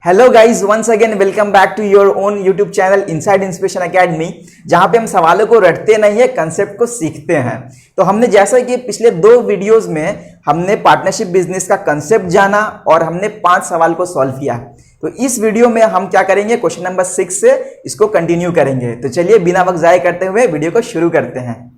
Hello guys, once again welcome back to your own YouTube channel inside inspiration academy, जहां पे हम सवालों को रटते नहीं है, कंसेप्ट को सीखते हैं। तो हमने जैसा कि पिछले 2 वीडियोस में हमने पार्टनरशिप बिजनेस का कंसेप्ट जाना और हमने 5 सवाल को सॉल्व किया। तो इस वीडियो में हम क्या करेंगे, क्वेश्चन नंबर 6 से इसको कंटिन्यू करेंगे। तो चलिए बिना वक्त जाया करते हुए वीडियो को शुरू करते हैं।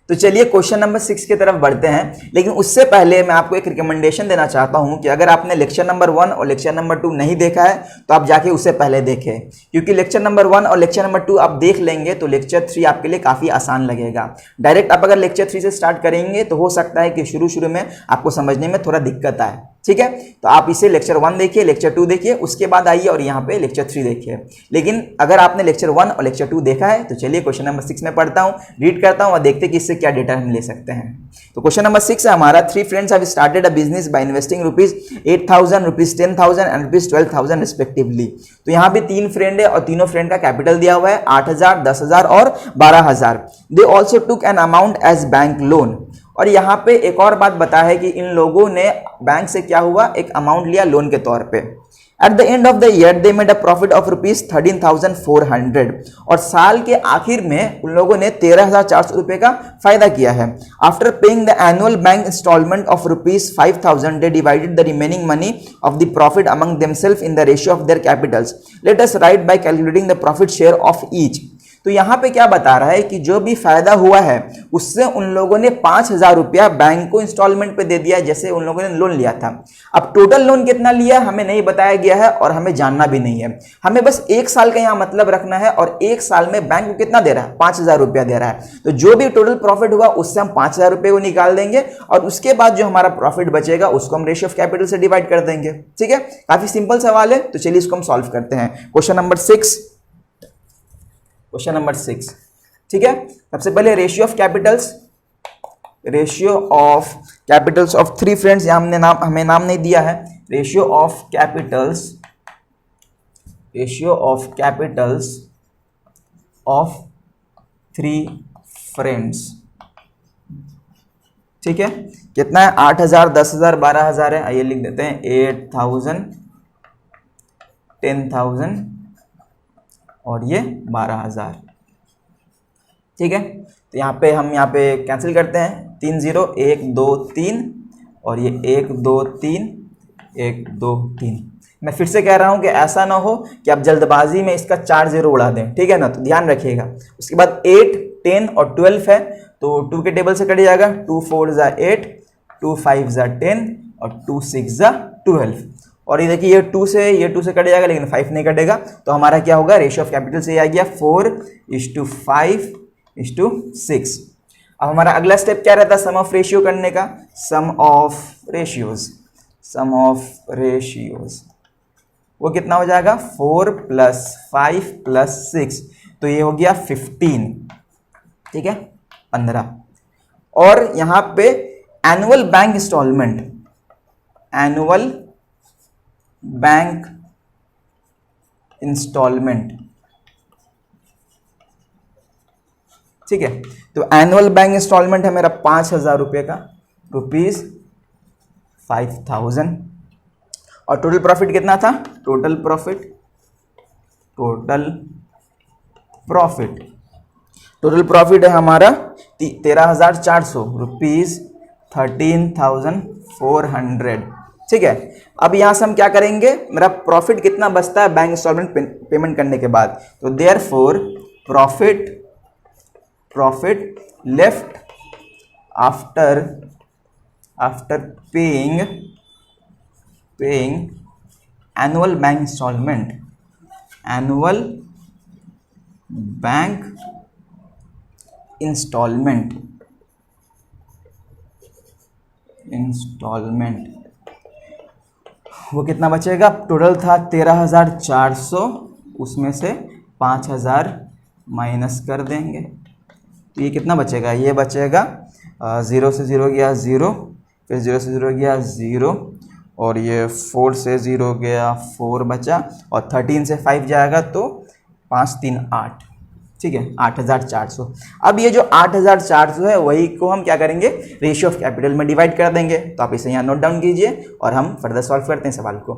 तो चलिए क्वेश्चन नंबर 6 की तरफ बढ़ते हैं, लेकिन उससे पहले मैं आपको एक रिकमेंडेशन देना चाहता हूं कि अगर आपने लेक्चर नंबर 1 और लेक्चर नंबर 2 नहीं देखा है तो आप जाके उसे पहले देखें, क्योंकि लेक्चर नंबर 1 और लेक्चर नंबर 2 आप देख लेंगे तो लेक्चर 3 आपके लिए काफ़ी आसान लगेगा। डायरेक्ट आप अगर लेक्चर 3 से स्टार्ट करेंगे तो हो सकता है कि शुरू में आपको समझने में थोड़ा दिक्कत आए। ठीक है, तो आप इसे लेक्चर 1 देखिए, लेक्चर 2 देखिए, उसके बाद आइए और यहाँ पे लेक्चर 3 देखिए। लेकिन अगर आपने लेक्चर 1 और लेक्चर 2 देखा है तो चलिए क्वेश्चन नंबर 6 में पढ़ता हूँ, रीड करता हूँ और देखते हैं कि इससे क्या डेटा हम ले सकते हैं। तो क्वेश्चन नंबर 6 है हमारा, 3 friends have started a business by investing ₹8,000, ₹10,000 and ₹12,000 respectively. तो यहाँ पे 3 फ्रेंड है और तीनों फ्रेंड का कैपिटल दिया हुआ है 8,000, 10,000 और 12,000। They also took an amount as bank loan. और यहाँ पे एक और बात बता है कि इन लोगों ने बैंक से क्या हुआ, एक अमाउंट लिया लोन के तौर पे। At the end of the year they made a profit of ₹13,400। और साल के आखिर में उन लोगों ने 13,400 रुपये का फायदा किया है। After paying the annual bank instalment of ₹5,000 they divided the remaining money of the profit among themselves in the ratio of their capitals. Let us write by calculating the profit share of each. तो यहाँ पे क्या बता रहा है कि जो भी फायदा हुआ है उससे उन लोगों ने 5,000 रुपया बैंक को इंस्टॉलमेंट पे दे दिया, जैसे उन लोगों ने लोन लिया था। अब टोटल लोन कितना लिया हमें नहीं बताया गया है और हमें जानना भी नहीं है, हमें बस 1 साल का यहाँ मतलब रखना है। और 1 साल में बैंक को कितना दे रहा है, 5,000 रुपया दे रहा है। तो जो भी टोटल प्रॉफिट हुआ उससे हम 5,000 रुपये को निकाल देंगे और उसके बाद जो हमारा प्रॉफिट बचेगा उसको हम रेशियो ऑफ कैपिटल से डिवाइड कर देंगे। ठीक है, काफी सिंपल सवाल है, तो चलिए इसको हम सॉल्व करते हैं। Question number 6, question number 6। ठीक है, सबसे पहले ratio of Capitals of 3 friends. यहां हमें नाम नहीं दिया है। Ratio of Capitals of 3 friends. ठीक है, कितना है, 8,000, 10,000, 12,000 है। आइए लिख देते हैं 8,000, 10,000 और ये 12,000। ठीक है, तो यहाँ पे कैंसिल करते हैं, 3 0, 1 2 3 और ये 1 2 3 1 2 3। मैं फिर से कह रहा हूँ कि ऐसा ना हो कि आप जल्दबाजी में इसका 4 0 उड़ा दें। ठीक है ना, तो ध्यान रखिएगा। उसके बाद 8, 10 और 12 है, तो 2 के टेबल से कट जाएगा। 2 4 = 8, 2 5 = 10 और 2 6 = 12। और ये देखिए ये 2 से कट जाएगा, लेकिन 5 नहीं कटेगा। तो हमारा क्या होगा, रेशियो ऑफ कैपिटल से आ गया 4:5:6। अब हमारा अगला स्टेप क्या रहता है, सम ऑफ रेशियो करने का। सम ऑफ रेशियोज वो कितना हो जाएगा, 4 + 5 + 6, तो ये हो गया 15। ठीक है, 15। और यहां पे एनुअल बैंक इंस्टॉलमेंट। ठीक है, तो एनुअल बैंक इंस्टॉलमेंट है मेरा 5,000 रुपये का, ₹5,000। और टोटल प्रॉफिट कितना था, टोटल प्रॉफिट है हमारा 13,400, ₹13,400। ठीक है, अब यहां से हम क्या करेंगे, मेरा प्रॉफिट कितना बचता है बैंक इंस्टॉलमेंट पेमेंट करने के बाद। तो therefore profit left after paying annual bank instalment वो कितना बचेगा, टोटल था 13,400, उसमें से 5,000 माइनस कर देंगे। तो ये कितना बचेगा, ये बचेगा 0 से 0 गया 0, फिर 0 से 0 गया 0 और ये 4 से 0 गया 4 बचा और 13 से 5 जाएगा तो 538, ठीक है, 8400। अब ये जो 8400 है वही को हम क्या करेंगे, रेशियो ऑफ कैपिटल में डिवाइड कर देंगे। तो आप इसे यहाँ नोट डाउन कीजिए और हम फर्दर सॉल्व करते हैं सवाल को।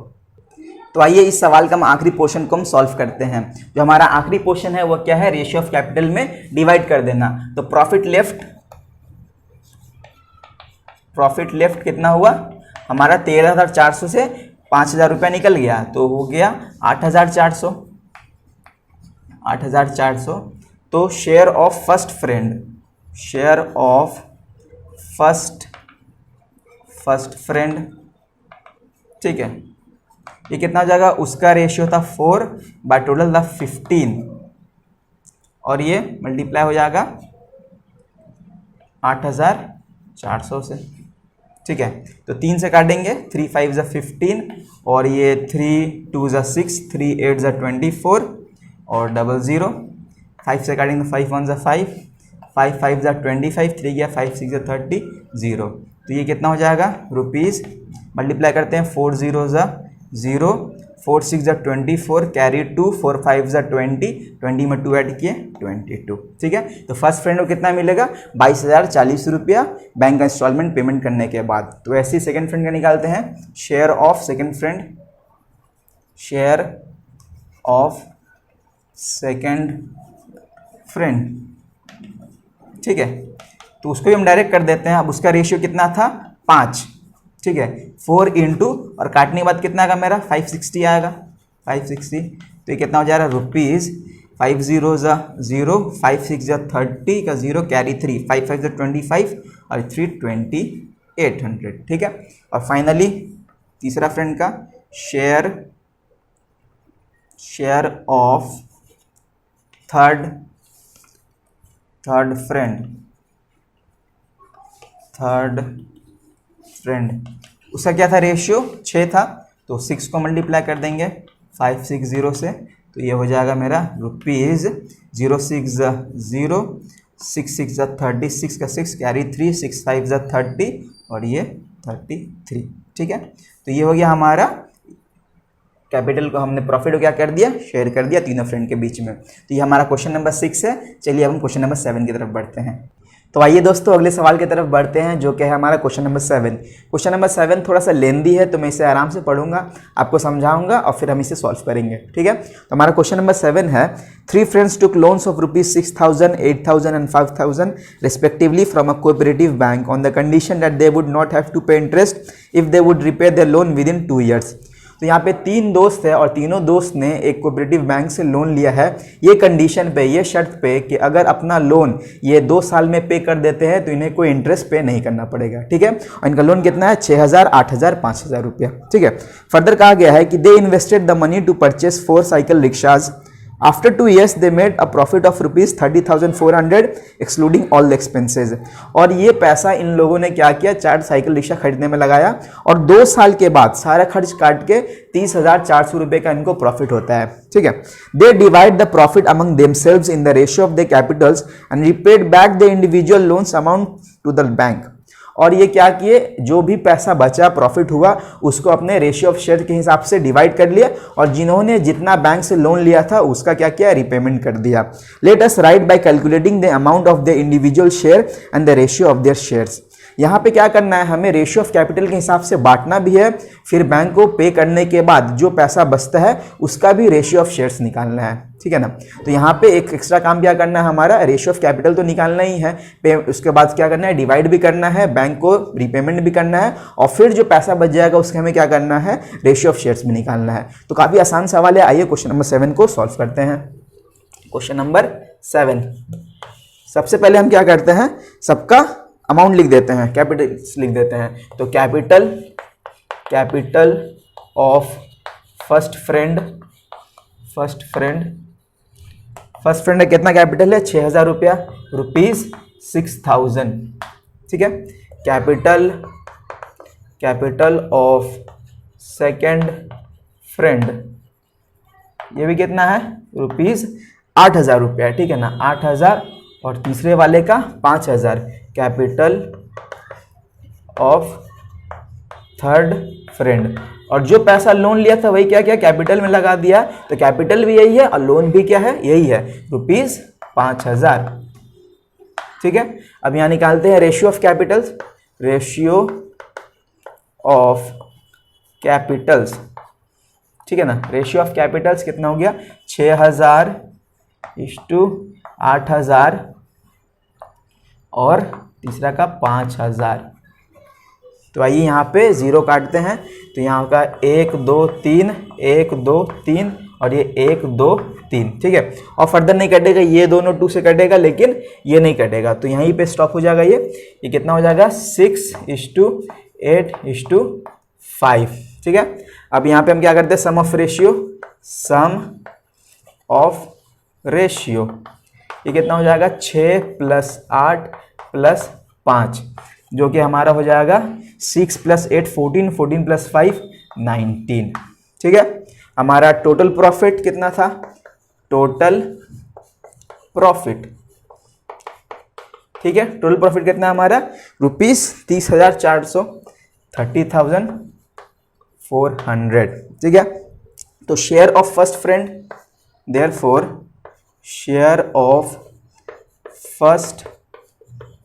तो आइए इस सवाल का हम आखिरी पोर्शन को हम सॉल्व करते हैं। जो हमारा आखिरी पोर्शन है वो क्या है, रेशियो ऑफ कैपिटल में डिवाइड कर देना। तो प्रॉफिट लेफ्ट कितना हुआ हमारा, 13,400 से 5,000 रुपया निकल गया तो हो गया 8,400। तो शेयर ऑफ फर्स्ट फ्रेंड, ठीक है, ये कितना हो जाएगा, उसका रेशियो था 4 बाय टोटल था 15 और ये मल्टीप्लाई हो जाएगा 8,400 से, ठीक है। तो 3 से काटेंगे, 3 5 ज़ा 15 और ये 3 2 ज़ा 6, 3 8 ज़ा 24 और 00, 5 से काटेंगे तो 5 1 ज़ा 5, 5 5 ज़ा 25, 3 गया 5 6 ज़ा 30, 0। तो ये कितना हो जाएगा रुपीज़, मल्टीप्लाई करते हैं 4 0 ज़ा 0, 4 6 ज़ा 24, कैरी 2, 4 5 ज़ा 20, 20 में 2 ऐड किए 22, ठीक है। तो फर्स्ट फ्रेंड को कितना मिलेगा, 22,040 रुपया बैंक का इंस्टॉलमेंट पेमेंट करने के बाद। तो ऐसे ही सेकंड फ्रेंड का निकालते हैं, शेयर ऑफ सेकंड फ्रेंड, ठीक है। तो उसको भी हम डायरेक्ट कर देते हैं। अब उसका रेशियो कितना था, 5, ठीक है, 4 इंटू और काटने के बाद कितना आएगा मेरा, 560 आएगा, 560। तो ये कितना हो जा रहा है रुपीज़, 5 0 ज़ा 0, 5 6 ज़ा 30 का 0, कैरी 3, 5 5 ज़ा 25 और 3 2800, ठीक है। और फाइनली तीसरा फ्रेंड का शेयर ऑफ थर्ड फ्रेंड, उसका क्या था रेशियो, 6 था। तो 6 को मल्टीप्लाई कर देंगे 560 से, तो ये हो जाएगा मेरा रुपीज़ 0 6 ज़ा 0, 6 6 ज़ा 36 का 6, कैरी 3, 6 5 ज़ा 30 और ये 33, ठीक है। तो ये हो गया हमारा कैपिटल को हमने प्रॉफिट को क्या कर दिया, शेयर कर दिया तीनों फ्रेंड के बीच में। तो ये हमारा क्वेश्चन नंबर 6 है। चलिए अब हम क्वेश्चन नंबर 7 की तरफ बढ़ते हैं। तो आइए दोस्तों अगले सवाल की तरफ बढ़ते हैं जो कि है हमारा क्वेश्चन नंबर 7। क्वेश्चन नंबर 7 थोड़ा सा लेंदी है तो मैं इसे आराम से पढ़ूंगा, आपको समझाऊंगा और फिर हम इसे सॉल्व करेंगे, ठीक है। तो हमारा क्वेश्चन नंबर 7 है, 3 friends took loans of rupees 6,000, 8,000 and 5,000 respectively from a cooperative bank on the condition that they would not have to pay interest if they would repay their loan within 2 years। तो यहाँ पे 3 दोस्त है और तीनों दोस्त ने एक कोऑपरेटिव बैंक से लोन लिया है, ये कंडीशन पे, ये शर्त पे कि अगर अपना लोन ये 2 साल में पे कर देते हैं तो इन्हें कोई इंटरेस्ट पे नहीं करना पड़ेगा, ठीक है। और इनका लोन कितना है, 6,000, 8,000, 5,000 रुपया, ठीक है। फर्दर कहा गया है कि they invested the money to purchase 4 cycle rickshaws. After 2 years they made a profit of rupees 30,400 excluding all the expenses। और ये पैसा इन लोगों ने क्या किया, 4 साइकिल रिक्शा खरीदने में लगाया और 2 साल के बाद सारा खर्च काट के 30,400 रुपये का इनको प्रॉफिट होता है, ठीक है। They divide the profit among themselves in the ratio of the capitals and repaid back the individual loans amount to the bank. और ये क्या किए, जो भी पैसा बचा प्रॉफिट हुआ उसको अपने रेशियो ऑफ शेयर के हिसाब से डिवाइड कर लिया और जिन्होंने जितना बैंक से लोन लिया था उसका क्या किया, रिपेमेंट कर दिया। Late us write by calculating the amount of the individual share and the ratio of there shares. यहाँ पे क्या करना है, हमें रेशियो ऑफ कैपिटल के हिसाब से बांटना भी है, फिर बैंक को पे करने के बाद जो पैसा बचता है उसका भी रेशियो ऑफ शेयर्स निकालना है, ठीक है ना। तो यहाँ पे एक एक्स्ट्रा काम क्या करना है हमारा, रेशियो ऑफ कैपिटल तो निकालना ही है, उसके बाद क्या करना है, डिवाइड भी करना है, बैंक को रिपेमेंट भी करना है और फिर जो पैसा बच जाएगा उसके हमें क्या करना है, रेशियो ऑफ शेयर्स भी निकालना है। तो काफ़ी आसान सवाल है। आइए क्वेश्चन नंबर 7 को सॉल्व करते हैं। क्वेश्चन नंबर 7, सबसे पहले हम क्या करते हैं, सबका अमाउंट लिख देते हैं, कैपिटल लिख देते हैं। तो कैपिटल ऑफ फर्स्ट फ्रेंड है, कितना कैपिटल है, 6,000 रुपया, रुपीज 6,000, ठीक है। कैपिटल ऑफ सेकेंड फ्रेंड, ये भी कितना है, रुपीज 8,000 रुपया, ठीक है ना, 8,000 और तीसरे वाले का 5,000। कैपिटल ऑफ थर्ड फ्रेंड, और जो पैसा लोन लिया था वही क्या क्या कैपिटल में लगा दिया, तो कैपिटल भी यही है और लोन भी क्या है, यही है, ₹5000। ठीक है, अब यहां निकालते हैं ratio of Capitals. Ratio of Capitals, ठीक है ना, रेशियो ऑफ कैपिटल्स कितना हो गया, 6000:8000 और तीसरा का 5000। तो आइए यहाँ पे जीरो काटते हैं, तो यहाँ का 1 2 3 1 2 3 और ये 1 2 3, ठीक है, और फर्दर नहीं कटेगा, ये दोनों 2 से कटेगा लेकिन ये नहीं कटेगा, तो यहीं पे स्टॉप हो जाएगा। ये कितना हो जाएगा, 6:8:5, ठीक है। अब यहाँ पे हम क्या करते हैं, sum of ratio, sum of ratio, ये कितना हो जाएगा, 6 + 8 + 5, जो कि हमारा हो जाएगा 6 + 8 14, 14 + 5 19, ठीक है। हमारा टोटल प्रॉफिट कितना था, टोटल प्रॉफिट, ठीक है, टोटल प्रॉफिट कितना है हमारा, ₹30,400, 30,400, ठीक है। तो share of first friend, therefore share of first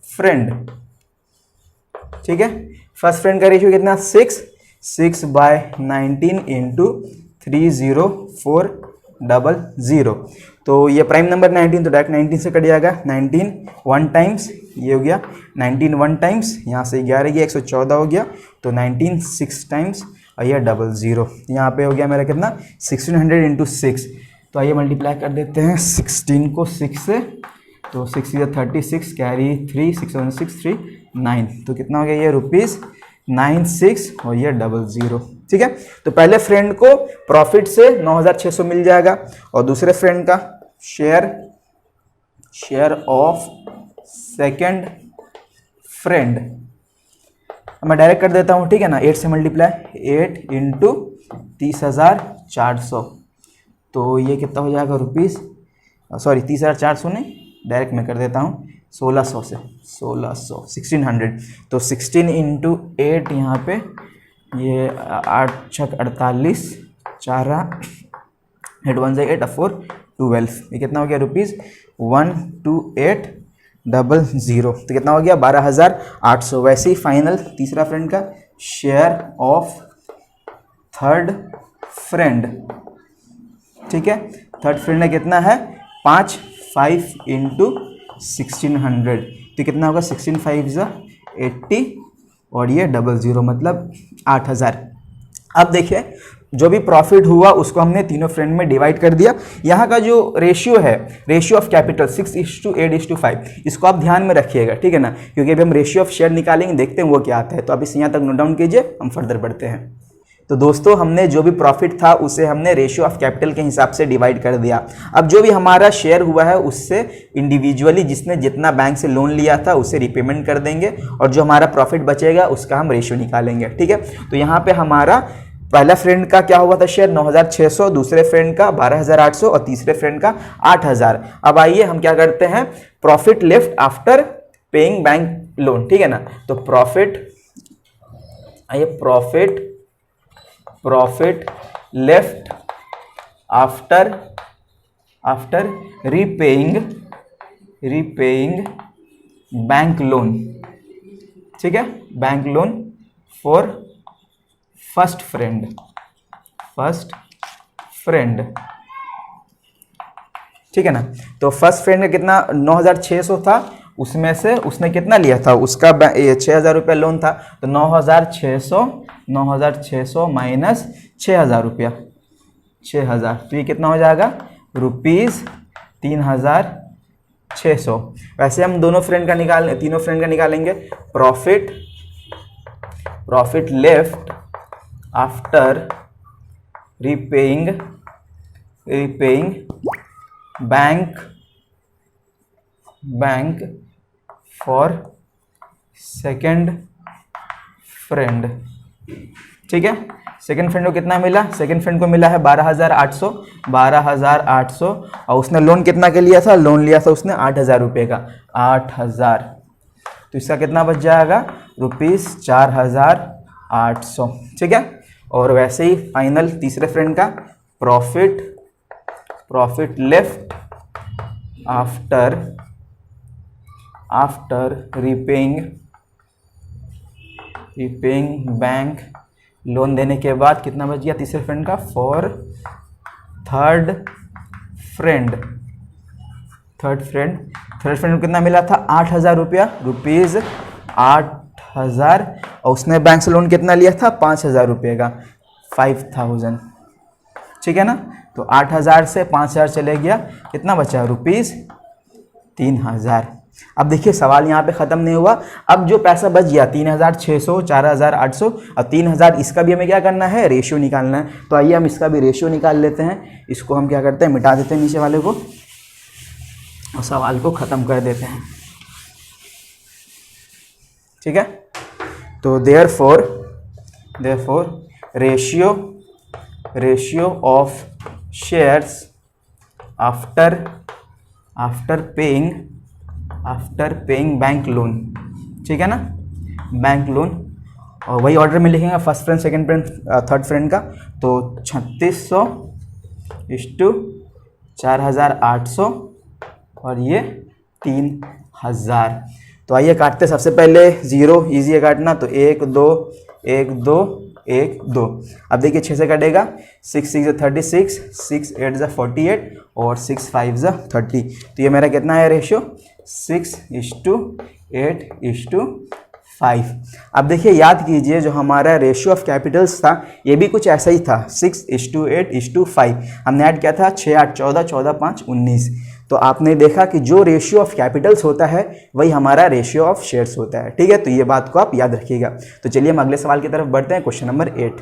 friend, ठीक है, फर्स्ट फ्रेंड का रेशियो कितना, 6/19 × 30400। तो ये प्राइम नंबर 19, तो डायरेक्ट 19 से कट जाएगा, 19 1 टाइम्स, ये हो गया 19 1 टाइम्स, यहाँ से 11 गया 114 हो गया, तो 19 6 टाइम्स और यह 00, यहाँ पे हो गया मेरा कितना, 1600 × 6। तो आइए मल्टीप्लाई कर देते हैं 16 को 6 से, तो 6 × 36 कैरी 3 6 1 6 3 9, तो कितना हो गया ये, ₹96 और ये 00, ठीक है। तो पहले फ्रेंड को प्रॉफिट से 9600 मिल जाएगा और दूसरे फ्रेंड का शेयर ऑफ सेकंड फ्रेंड मैं डायरेक्ट कर देता हूँ, ठीक है ना, 8 से मल्टीप्लाई, 8 × 30,400, तो ये कितना हो जाएगा, 30,400 नहीं, डायरेक्ट मैं कर देता हूँ 1600 से, 1600 तो 16 × 8, यहाँ पे ये 8 6 48, 4 8 1 8 4 12, ये कितना हो गया, ₹12800, तो कितना हो गया, 12,800। वैसे ही फाइनल तीसरा फ्रेंड का शेयर ऑफ थर्ड फ्रेंड, ठीक है, थर्ड फ्रेंड में कितना है, 5 × 1600, तो कितना होगा, 16 5 80 और ये 00 मतलब 8000। अब देखिए जो भी प्रॉफिट हुआ उसको हमने तीनों फ्रेंड में डिवाइड कर दिया। यहाँ का जो रेशियो है, रेशियो ऑफ कैपिटल 6:8:5, इसको आप ध्यान में रखिएगा, ठीक है ना, क्योंकि अभी हम रेशियो ऑफ शेयर निकालेंगे, देखते हैं वो क्या आता है। तो अब इसे यहाँ तक नोट डाउन कीजिए, हम फर्दर बढ़ते हैं। तो दोस्तों हमने जो भी प्रॉफिट था उसे हमने रेशियो ऑफ कैपिटल के हिसाब से डिवाइड कर दिया। अब जो भी हमारा शेयर हुआ है उससे इंडिविजुअली जिसने जितना बैंक से लोन लिया था उसे रिपेमेंट कर देंगे और जो हमारा प्रॉफिट बचेगा उसका हम रेशियो निकालेंगे, ठीक है। तो यहाँ पे हमारा पहला फ्रेंड का क्या हुआ था शेयर 9,600, दूसरे फ्रेंड का 12,800 और तीसरे फ्रेंड का 8,000। अब आइए हम क्या करते हैं, profit left after paying bank loan, ठीक है ना। तो profit left after repaying bank loan, ठीक है, bank loan for first friend, ठीक है ना। तो फर्स्ट फ्रेंड का कितना 9,600 था, उसमें से उसने कितना लिया था, उसका 6,000 रुपया लोन था, तो 9,600 माइनस 6,000 रुपया, 6,000, तो ये कितना हो जाएगा, ₹3,600। वैसे हम तीनों फ्रेंड का निकालेंगे। Profit left after repaying bank for second friend, ठीक है। सेकंड फ्रेंड को कितना मिला, सेकंड फ्रेंड को मिला है 12,800 और उसने लोन कितना के लिया था, लोन लिया था उसने 8,000 रुपये का, 8,000, तो इसका कितना बच जाएगा, ₹4,800, ठीक है। और वैसे ही फाइनल तीसरे फ्रेंड का profit left after repaying bank loan देने के बाद कितना बच गया तीसरे फ्रेंड का। फॉर थर्ड फ्रेंड को कितना मिला था 8,000 रुपया, रुपीज़ 8,000, और उसने बैंक से लोन कितना लिया था 5,000 रुपये का, 5,000, ठीक है ना। तो 8,000 से 5,000 चले गया, कितना बचा रुपीज़ 3,000। अब देखिए सवाल यहाँ पे ख़त्म नहीं हुआ। अब जो पैसा बच गया 3,600, 4,800 और 3,000, इसका भी हमें क्या करना है, रेशियो निकालना है। तो आइए हम इसका भी रेशियो निकाल लेते हैं। इसको हम क्या करते हैं, मिटा देते हैं नीचे वाले को और सवाल को ख़त्म कर देते हैं, ठीक है। तो therefore ratio of shares after paying bank loan, ठीक है ना, बैंक लोन। और वही ऑर्डर में लिखेंगे, first friend, second friend, third friend का। तो 3600/4,800 और ये 3,000। तो आइए काटते, सबसे पहले 0 ईजी है काटना, तो 1 2 1 2 1 2। अब देखिए 6 से कटेगा, 6 6 36, 6 8 48 और 6 5 30। तो ये मेरा कितना है रेशियो, 6:8:5। अब देखिए याद कीजिए जो हमारा रेशियो ऑफ कैपिटल्स था ये भी कुछ ऐसा ही था, 6:8:5। हमने ऐड किया था 6 8 14, 14 5 19। तो आपने देखा कि जो रेशियो ऑफ कैपिटल्स होता है वही हमारा रेशियो ऑफ शेयर्स होता है, ठीक है। तो ये बात को आप याद रखिएगा। तो चलिए हम अगले सवाल की तरफ बढ़ते हैं, क्वेश्चन नंबर 8।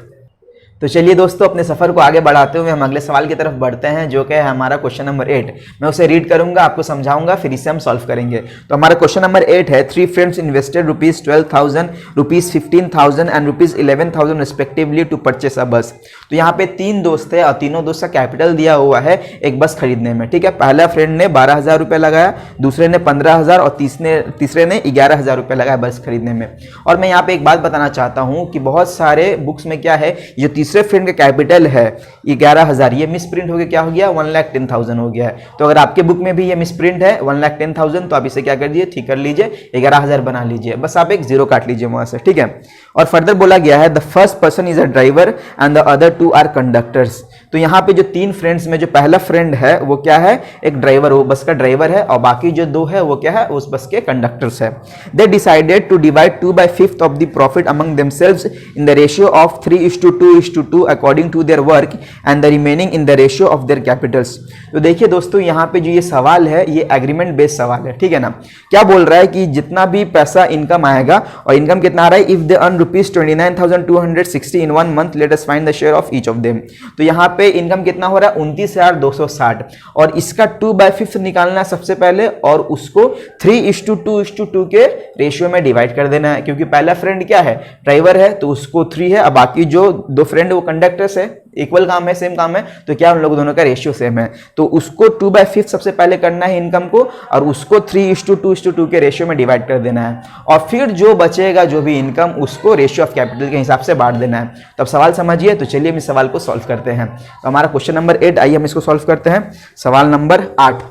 तो चलिए दोस्तों अपने सफ़र को आगे बढ़ाते हुए हम अगले सवाल की तरफ बढ़ते हैं, जो कि है हमारा क्वेश्चन नंबर 8। मैं उसे रीड करूंगा, आपको समझाऊंगा, फिर इसे हम सॉल्व करेंगे। तो हमारा क्वेश्चन नंबर 8 है, 3 friends invested ₹12,000, ₹15,000 and ₹11,000 respectively to purchase a bus. तो यहाँ पे 3 दोस्त है और तीनों दोस्त का कैपिटल दिया हुआ है एक बस खरीदने में, ठीक है। पहला फ्रेंड ने 12,000 रुपये लगाया, दूसरे ने 15,000 और तीसरे ने 11,000 रुपये लगाया बस खरीदने में। और मैं यहाँ पे एक बात बताना चाहता हूँ कि बहुत सारे बुक्स में क्या है, जो तीसरे फ्रेंड का कैपिटल है 11,000, ये मिस प्रिंट हो गया, क्या हो गया 1,10,000 हो गया है। तो अगर आपके बुक में भी ये मिस प्रिंट है 1,10,000, तो आप इसे क्या कर दीजिए, ठीक कर लीजिए, 11,000 बना लीजिए, बस आप एक 0 काट लीजिए वहां से, ठीक है। और फर्दर बोला गया है the first person is a driver and the other 2 are conductors. तो यहाँ पे जो 3 फ्रेंड्स में जो पहला फ्रेंड है वो क्या है, एक ड्राइवर, वो बस का ड्राइवर है, और बाकी जो 2 है वो क्या है, उस बस के कंडक्टर्स है। They decided to divide 2/5 of the profit among themselves in the ratio of 3:2:2 according to their work and the remaining in the ratio of their capitals. तो देखिए दोस्तों यहाँ पे जो ये सवाल है ये एग्रीमेंट बेस्ड सवाल है, ठीक है ना। क्या बोल रहा है कि जितना भी पैसा इनकम आएगा, और इनकम कितना आ रहा है, if they earn ₹29,260 in 1 month, let us find the share of each of them. तो यहाँ पे इनकम कितना हो रहा है 29,260, और इसका 2/5 निकालना है सबसे पहले, और उसको 3:2:2 के रेशियो में डिवाइड कर देना है, क्योंकि पहला फ्रेंड क्या है, ड्राइवर है, तो उसको 3 है, और बाकी जो 2 फ्रेंड वो कंडक्टर्स है, इक्वल काम है, सेम काम है, तो क्या उन लोगों दोनों का रेशियो सेम है। तो उसको 2/5 सबसे पहले करना है इनकम को, और उसको 3:2:2 के रेशियो में डिवाइड कर देना है, और फिर जो बचेगा जो भी इनकम उसको रेशियो ऑफ कैपिटल के हिसाब से बांट देना है। तो अब सवाल समझिए। तो चलिए हम इस सवाल को सॉल्व करते हैं। तो हमारा क्वेश्चन नंबर 8, आइए हम इसको सॉल्व करते हैं। सवाल नंबर 8,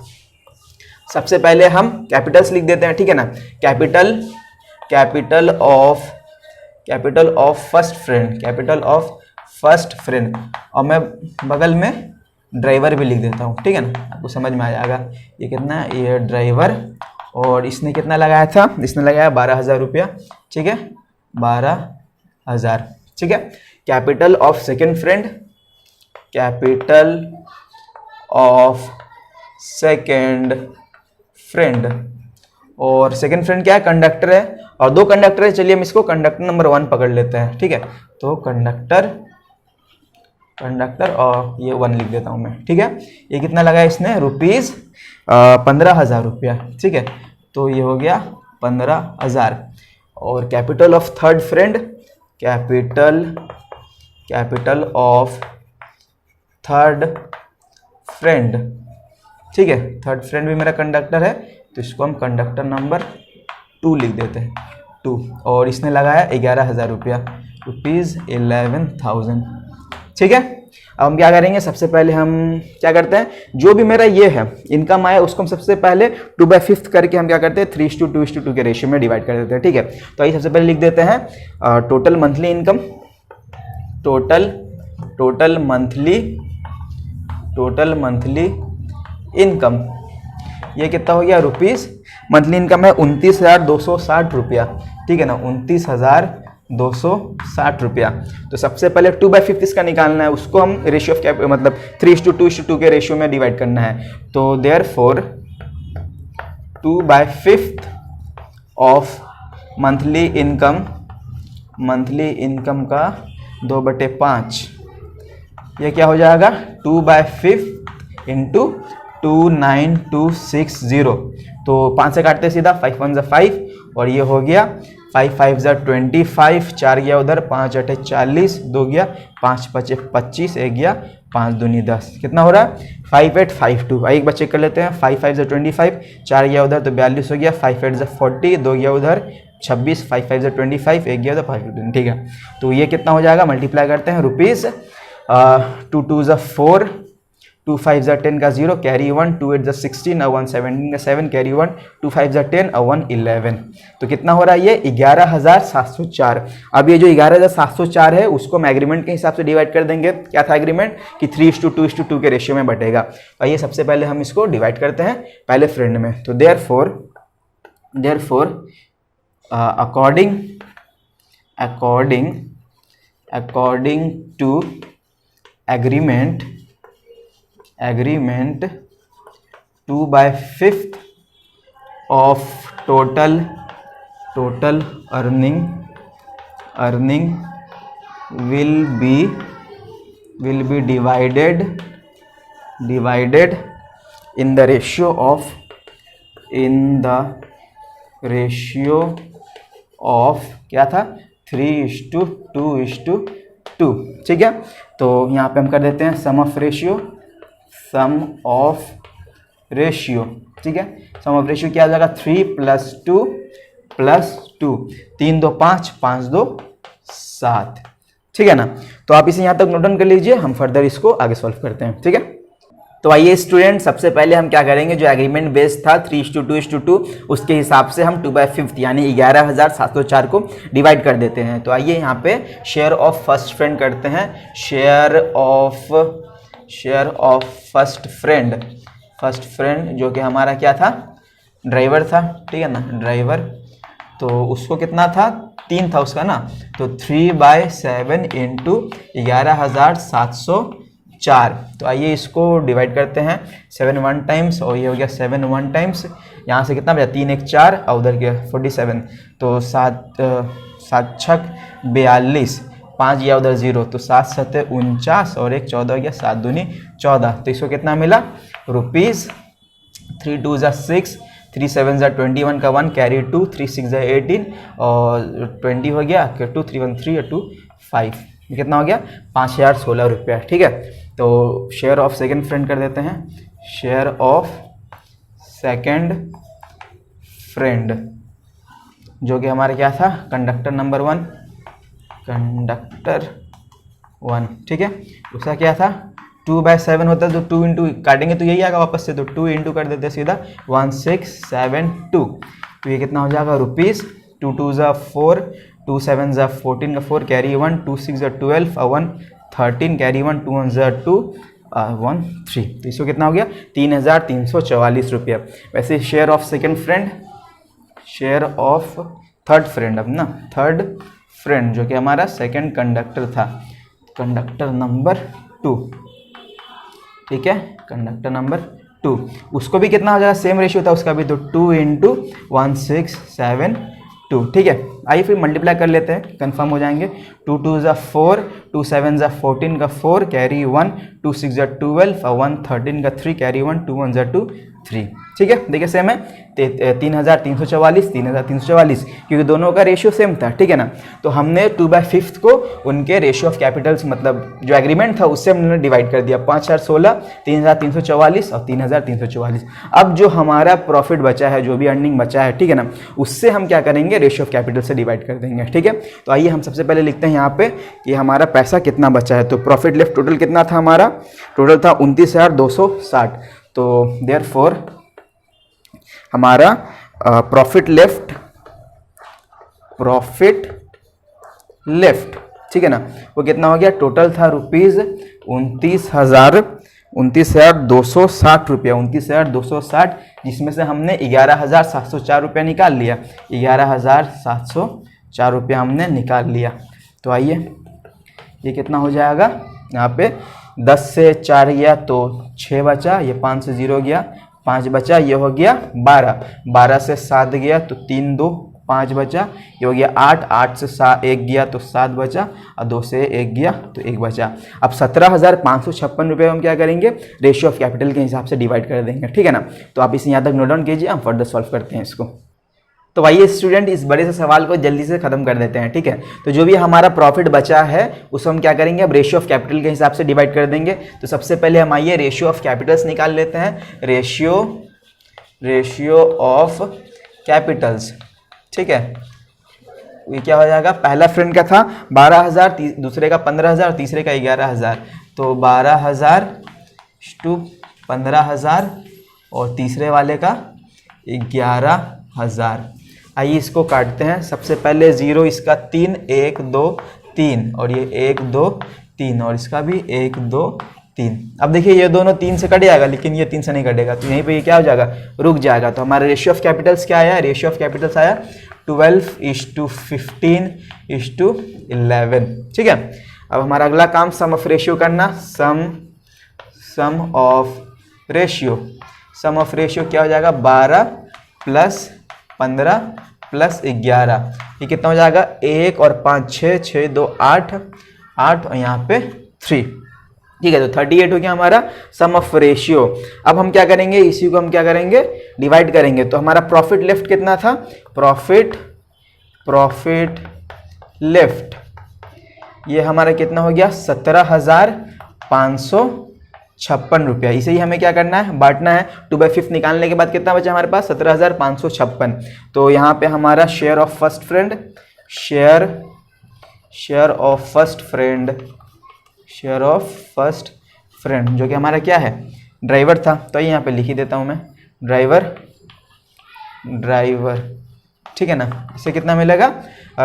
सबसे पहले हम कैपिटल्स लिख देते हैं, ठीक है ना। कैपिटल ऑफ फर्स्ट फ्रेंड, और मैं बगल में ड्राइवर भी लिख देता हूँ, ठीक है ना, आपको समझ में आ जाएगा। ये कितना है, ये ड्राइवर, और इसने कितना लगाया था, इसने लगाया 12,000 रुपया, ठीक है, 12,000, ठीक है। कैपिटल ऑफ सेकेंड फ्रेंड, और सेकेंड फ्रेंड क्या है, कंडक्टर है, और 2 कंडक्टर है। चलिए हम इसको कंडक्टर नंबर 1 पकड़ लेते हैं, ठीक है। तो कंडक्टर और ये 1 लिख देता हूं मैं, ठीक है। ये कितना लगाया इसने, ₹15,000 रुपया, ठीक है। तो ये हो गया 15,000। और capital of third friend, capital of third friend, ठीक है। थर्ड फ्रेंड भी मेरा कंडक्टर है, तो इसको हम कंडक्टर नंबर 2 लिख देते हैं, 2। और इसने लगाया 11,000 रुपया, 11,000। ठीक है, अब हम क्या करेंगे, सबसे पहले हम क्या करते हैं, जो भी मेरा ये है इनकम आया उसको हम सबसे पहले 2/5 करके हम क्या करते हैं 3:2 के रेशियो में डिवाइड कर देते हैं। ठीक है, तो आइए सबसे पहले लिख देते हैं total monthly income, total monthly income, ये कितना हो गया रुपीस, मंथली इनकम है 29,260 रुपया। ठीक है ना, 29,260 रुपया। तो सबसे पहले 2/5 इसका निकालना है, उसको हम रेशियो ऑफ क्या मतलब 3:2 के रेशियो में डिवाइड करना है। तो देयरफॉर 2/5 ऑफ मंथली इनकम का 2/5, ये क्या हो जाएगा 2/5 इंटू 29260। तो 5 से काटते सीधा, 5 1 = 5 और ये हो गया 5 5 = 25, 4 गया उधर, 5 8 40, 2 गया, 5 5 25, 1 गया, 5 दूनी 10, कितना हो रहा है 5852। एक बार चेक कर लेते हैं, 5 5 = 25, 4 गया उधर तो 42 हो गया, 5 8 = 40, 2 गया उधर 26, 5 5 = 25, 1 गया उधर 515। ठीक है, तो ये कितना हो जाएगा, मल्टीप्लाई करते हैं, रुपीज़ 2 2 = 4, 2 5 = 10 का 0, कैरी 1, 2 8 = 16, 1 17 का 7, कैरी 1, 2 5 = 10, 1 11। तो कितना हो रहा है ये 11,704। अब ये जो 11,704 है उसको हम एग्रीमेंट के हिसाब से डिवाइड कर देंगे। क्या था एग्रीमेंट कि 3:2 के रेशियो में बटेगा। तो आइए सबसे पहले हम इसको डिवाइड करते हैं पहले फ्रेंड में। तो therefore according to agreement 2/5 of total earning will be divided in the ratio of क्या था 3:2:2। ठीक है, तो यहाँ पे हम कर देते हैं सम ऑफ रेशियो। ठीक है, सम ऑफ रेशियो क्या आ जाएगा 3 + 2 + 2, 3 2 5, 5 2 7। ठीक है ना, तो आप इसे यहाँ तक नोट डाउन कर लीजिए, हम फर्दर इसको आगे सॉल्व करते हैं। ठीक है, तो आइए स्टूडेंट सबसे पहले हम क्या करेंगे, जो एग्रीमेंट बेस था 3:2:2 उसके हिसाब से हम 2/5 यानी 11,704 को डिवाइड कर देते हैं। तो आइए यहाँ पे शेयर ऑफ फर्स्ट फ्रेंड करते हैं। शेयर ऑफ फर्स्ट फ्रेंड जो कि हमारा क्या था ड्राइवर था। ठीक है ना, ड्राइवर, तो उसको कितना था 3 था उसका ना, तो 3/7 इंटू 11,704। तो आइए इसको डिवाइड करते हैं 7 1 टाइम्स और ये हो गया 7 1 टाइम्स, यहाँ से कितना बचा 3 1 4 और उधर गया 47, तो 7 7 6 42, 5 गया उधर 0, तो 7 7 49 और 1 14 हो गया, 7 दूनी 14। तो इसको कितना मिला रुपीज़ 3 2 = 6, 3 7 = 21 का 1, कैरी 2, 3 6 = 18 और 20 हो गया, 2 3 1 3 और 2 5, कितना हो गया 5,016 रुपया। ठीक है, तो शेयर ऑफ सेकंड फ्रेंड कर देते हैं। शेयर ऑफ सेकंड फ्रेंड जो कि हमारा क्या था कंडक्टर नंबर 1। ठीक है, उसका क्या था 2/7 होता है, तो 2 इंटू काटेंगे तो यही आएगा वापस से, तो 2 इंटू कर देते हैं सीधा 1672। तो ये कितना हो जाएगा रुपीज़ 2 2 = 4, 2 7 = 14 का 4, कैरी 1, 2 6 = 12 और 1 13, कैरी 1, 2 1 = 2 1 3। तो इसको कितना हो गया 3,344 रुपया। वैसे share of second friend, share of third friend, अब ना थर्ड फ्रेंड जो कि हमारा सेकंड कंडक्टर था, कंडक्टर नंबर 2। ठीक है, कंडक्टर नंबर 2, उसको भी कितना हो जाएगा सेम रेशियो था उसका भी, तो 2 इंटू 1672। ठीक है, आइए फिर मल्टीप्लाई कर लेते हैं, कंफर्म हो जाएंगे। 2 2 = 4, 2 7 = 14 का 4, कैरी 1, 2 6 = 12 और 1 13 का 3, कैरी 1, 2 1 = 2 3। ठीक है, देखिए सेम है 3344 3344, क्योंकि दोनों का रेशियो सेम था। ठीक है ना, तो हमने 2/5 को उनके रेशियो ऑफ कैपिटल्स मतलब जो एग्रीमेंट था उससे हमने डिवाइड कर दिया। 5016, 3344 और 3344। अब जो हमारा प्रॉफिट बचा है, जो भी अर्निंग बचा है, ठीक है ना, उससे हम क्या करेंगे, रेशियो ऑफ कैपिटल से डिवाइड कर देंगे। ठीक है, तो आइए हम सबसे पहले लिखते हैं यहाँ पे कि हमारा पैसा कितना बचा है। तो प्रॉफिट लेफ्ट टोटल कितना था हमारा, टोटल था 29,260। तो देयरफॉर हमारा प्रॉफिट लेफ्ट, ठीक है ना, वो कितना हो गया, टोटल था रुपीज 29,260 रुपया, 29,260, जिसमें से हमने 11,704 रुपया निकाल लिया। 11,704 रुपया हमने निकाल लिया। तो आइए ये कितना हो जाएगा, यहाँ पे 10 से 4 गया तो 6 बचा, ये 5 से 0 गया, 5 बचा, ये हो गया 12, 12 से 7 गया तो 3 2 5 बचा, ये हो गया 8, 8 से 1 गया तो 7 बचा, और 2 से 1 गया तो 1 बचा। अब 17,556 रुपये हम क्या करेंगे, रेशियो ऑफ कैपिटल के हिसाब से डिवाइड कर देंगे। ठीक है ना, तो आप इसे यहाँ तक नोट डाउन कीजिए, हम फर्दर सॉल्व करते हैं इसको। तो आइए स्टूडेंट इस बड़े से सवाल को जल्दी से खत्म कर देते हैं। ठीक है, तो जो भी हमारा प्रॉफिट बचा है उसको हम क्या करेंगे, अब रेशियो ऑफ कैपिटल के हिसाब से डिवाइड कर देंगे। तो सबसे पहले हम आइए रेशियो ऑफ कैपिटल्स निकाल लेते हैं। रेशियो ऑफ कैपिटल्स, ठीक है, ये क्या हो जाएगा, पहला फ्रेंड का था 12,000, दूसरे का 15,000, तीसरे का 11,000। तो 12,000 टू 15,000 और तीसरे वाले का 11,000। आइए इसको काटते हैं। सबसे पहले 0, इसका 3, 1 2 3, और ये 1 2 3, और इसका भी 1 2 3। अब देखिए ये दोनों 3 से कट जाएगा, लेकिन ये 3 से नहीं कटेगा, तो यहीं पे ये क्या हो जाएगा, रुक जाएगा। तो हमारा रेशियो ऑफ कैपिटल्स क्या आया, रेशियो ऑफ कैपिटल्स आया 12:15:11। ठीक है, अब हमारा अगला काम सम ऑफ रेशियो करना। सम ऑफ रेशियो क्या हो जाएगा, 12 + 15 + 11, ये कितना हो जाएगा, 1 और 5 6, 6 2 8, 8 और यहाँ पे 3। ठीक है, तो 38 हो गया हमारा सम ऑफ रेशियो। अब हम क्या करेंगे, इसी को हम क्या करेंगे, डिवाइड करेंगे। तो हमारा प्रॉफिट लेफ्ट कितना था, प्रॉफिट लेफ्ट ये हमारा कितना हो गया, 17,556 रुपया। इसे ही हमें क्या करना है, बांटना है। 2/5 निकालने के बाद कितना बचा हमारे पास, 17,556। तो यहाँ पे हमारा शेयर ऑफ फर्स्ट फ्रेंड जो कि हमारा क्या है, ड्राइवर था। तो यहाँ पे लिख ही देता हूँ मैं, ड्राइवर। ठीक है ना, इसे कितना मिलेगा,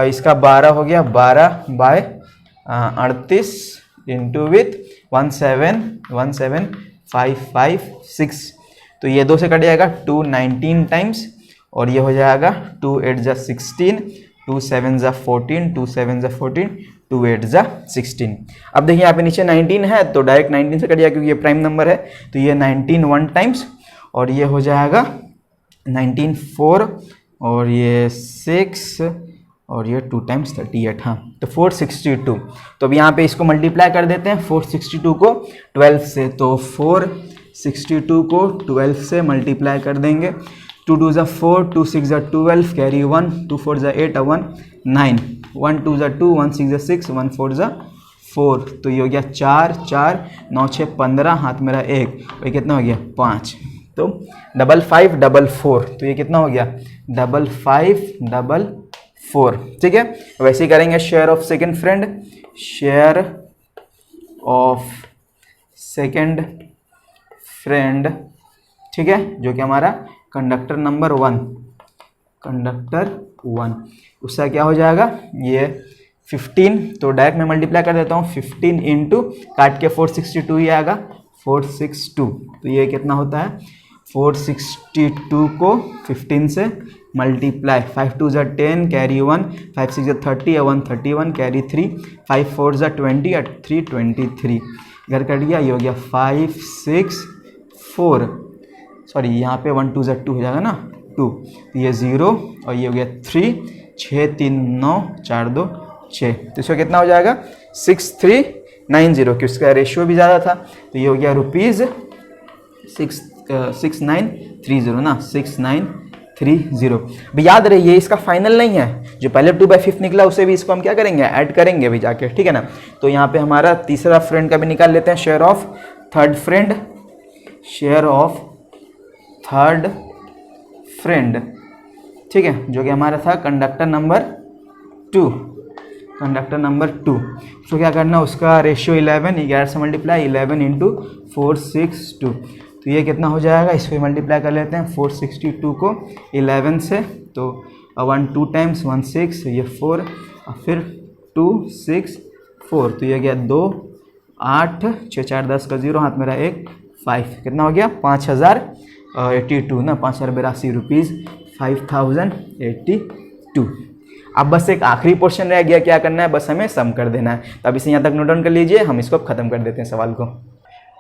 इसका 12 हो गया, 12/38 इंटू विथ 17556। तो ये 2 से कट जाएगा, 2 19 टाइम्स, और ये हो जाएगा 2 8 जा 16, 2 7 जा 14, 2 7 जा 14, 2 8 जा 16। अब देखिए यहाँ पे नीचे 19 है तो डायरेक्ट 19 से कट जाएगा क्योंकि ये प्राइम नंबर है। तो ये 19 1 टाइम्स, और ये हो जाएगा 19 4, और ये 6, और ये 2 टाइम्स 38। हाँ, तो 462। तो अब यहाँ पे इसको मल्टीप्लाई कर देते हैं, 462 को 12 से। तो 462 को 12 से मल्टीप्लाई कर देंगे। 2 2 = 4, 2 6 = 12, कैरी 1, 2 4 = 8, 1 9, 1 2 = 2, 1 6 = 6, 1 4 = 4। तो ये हो गया 4 4, 9 6 15, हाथ मेरा 1, और ये कितना हो गया 5। तो 5544, तो ये कितना हो गया 5544। ठीक है, वैसे ही करेंगे शेयर ऑफ सेकंड फ्रेंड, ठीक है, जो कि हमारा कंडक्टर नंबर 1, उसका क्या हो जाएगा, ये 15। तो डायरेक्ट मैं मल्टीप्लाई कर देता हूँ, 15 इंटू काट के 462 ही आएगा, 462। तो ये कितना होता है, 462 को 15 से मल्टीप्लाई, 5 2 = 10, कैरी 1, 5 6 = 30, 1 31, कैरी 3, 5 4 = 20, 3 23। घर कट गया, ये हो गया 5 6 4, सॉरी यहाँ पे 1 2 = 2 हो जाएगा ना, 2। तो ये 0, और ये हो गया 3, 6 3 9 4 2 6। तो इसका कितना हो जाएगा 6390, कि उसका रेशियो भी ज़्यादा था। तो ये हो गया रुपीज़ 6930 ना, 6930। भी याद रहिए इसका फाइनल नहीं है, जो पहले 2/5 निकला उसे भी इसको हम क्या करेंगे, ऐड करेंगे अभी जाके, ठीक है ना। तो यहाँ पे हमारा तीसरा फ्रेंड का भी निकाल लेते हैं, share of third friend, share of third friend, ठीक है, जो कि हमारा था कंडक्टर नंबर 2, कंडक्टर नंबर 2। तो क्या करना, उसका रेशियो 11 से मल्टीप्लाई 11 इंटू 462, तो ये कितना हो जाएगा, इसको मल्टीप्लाई कर लेते हैं 462 को 11 से, तो 1 2 टाइम्स 1 6, ये 4 और फिर 2 6 4, तो ये गया 2 8 6 4 10 का 0, हाथ मेरा 1 5, कितना हो गया 5082 ना, 5082 रुपीज़ 5082। अब बस एक आखिरी पोर्शन रह गया, क्या करना है, बस हमें सम कर देना है। तो अब इसे यहाँ तक नोट डाउन कर लीजिए, हम इसको ख़त्म कर देते हैं सवाल को।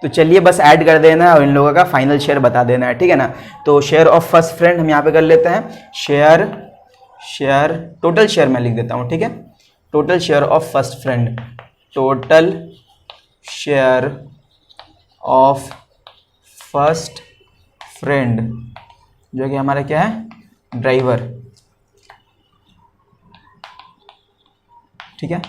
तो चलिए बस ऐड कर देना है और इन लोगों का फाइनल शेयर बता देना है, ठीक है ना। तो शेयर ऑफ फर्स्ट फ्रेंड हम यहाँ पे कर लेते हैं, शेयर टोटल शेयर मैं लिख देता हूँ, ठीक है, total share of first friend, total share of first friend, जो कि हमारा क्या है, ड्राइवर, ठीक है।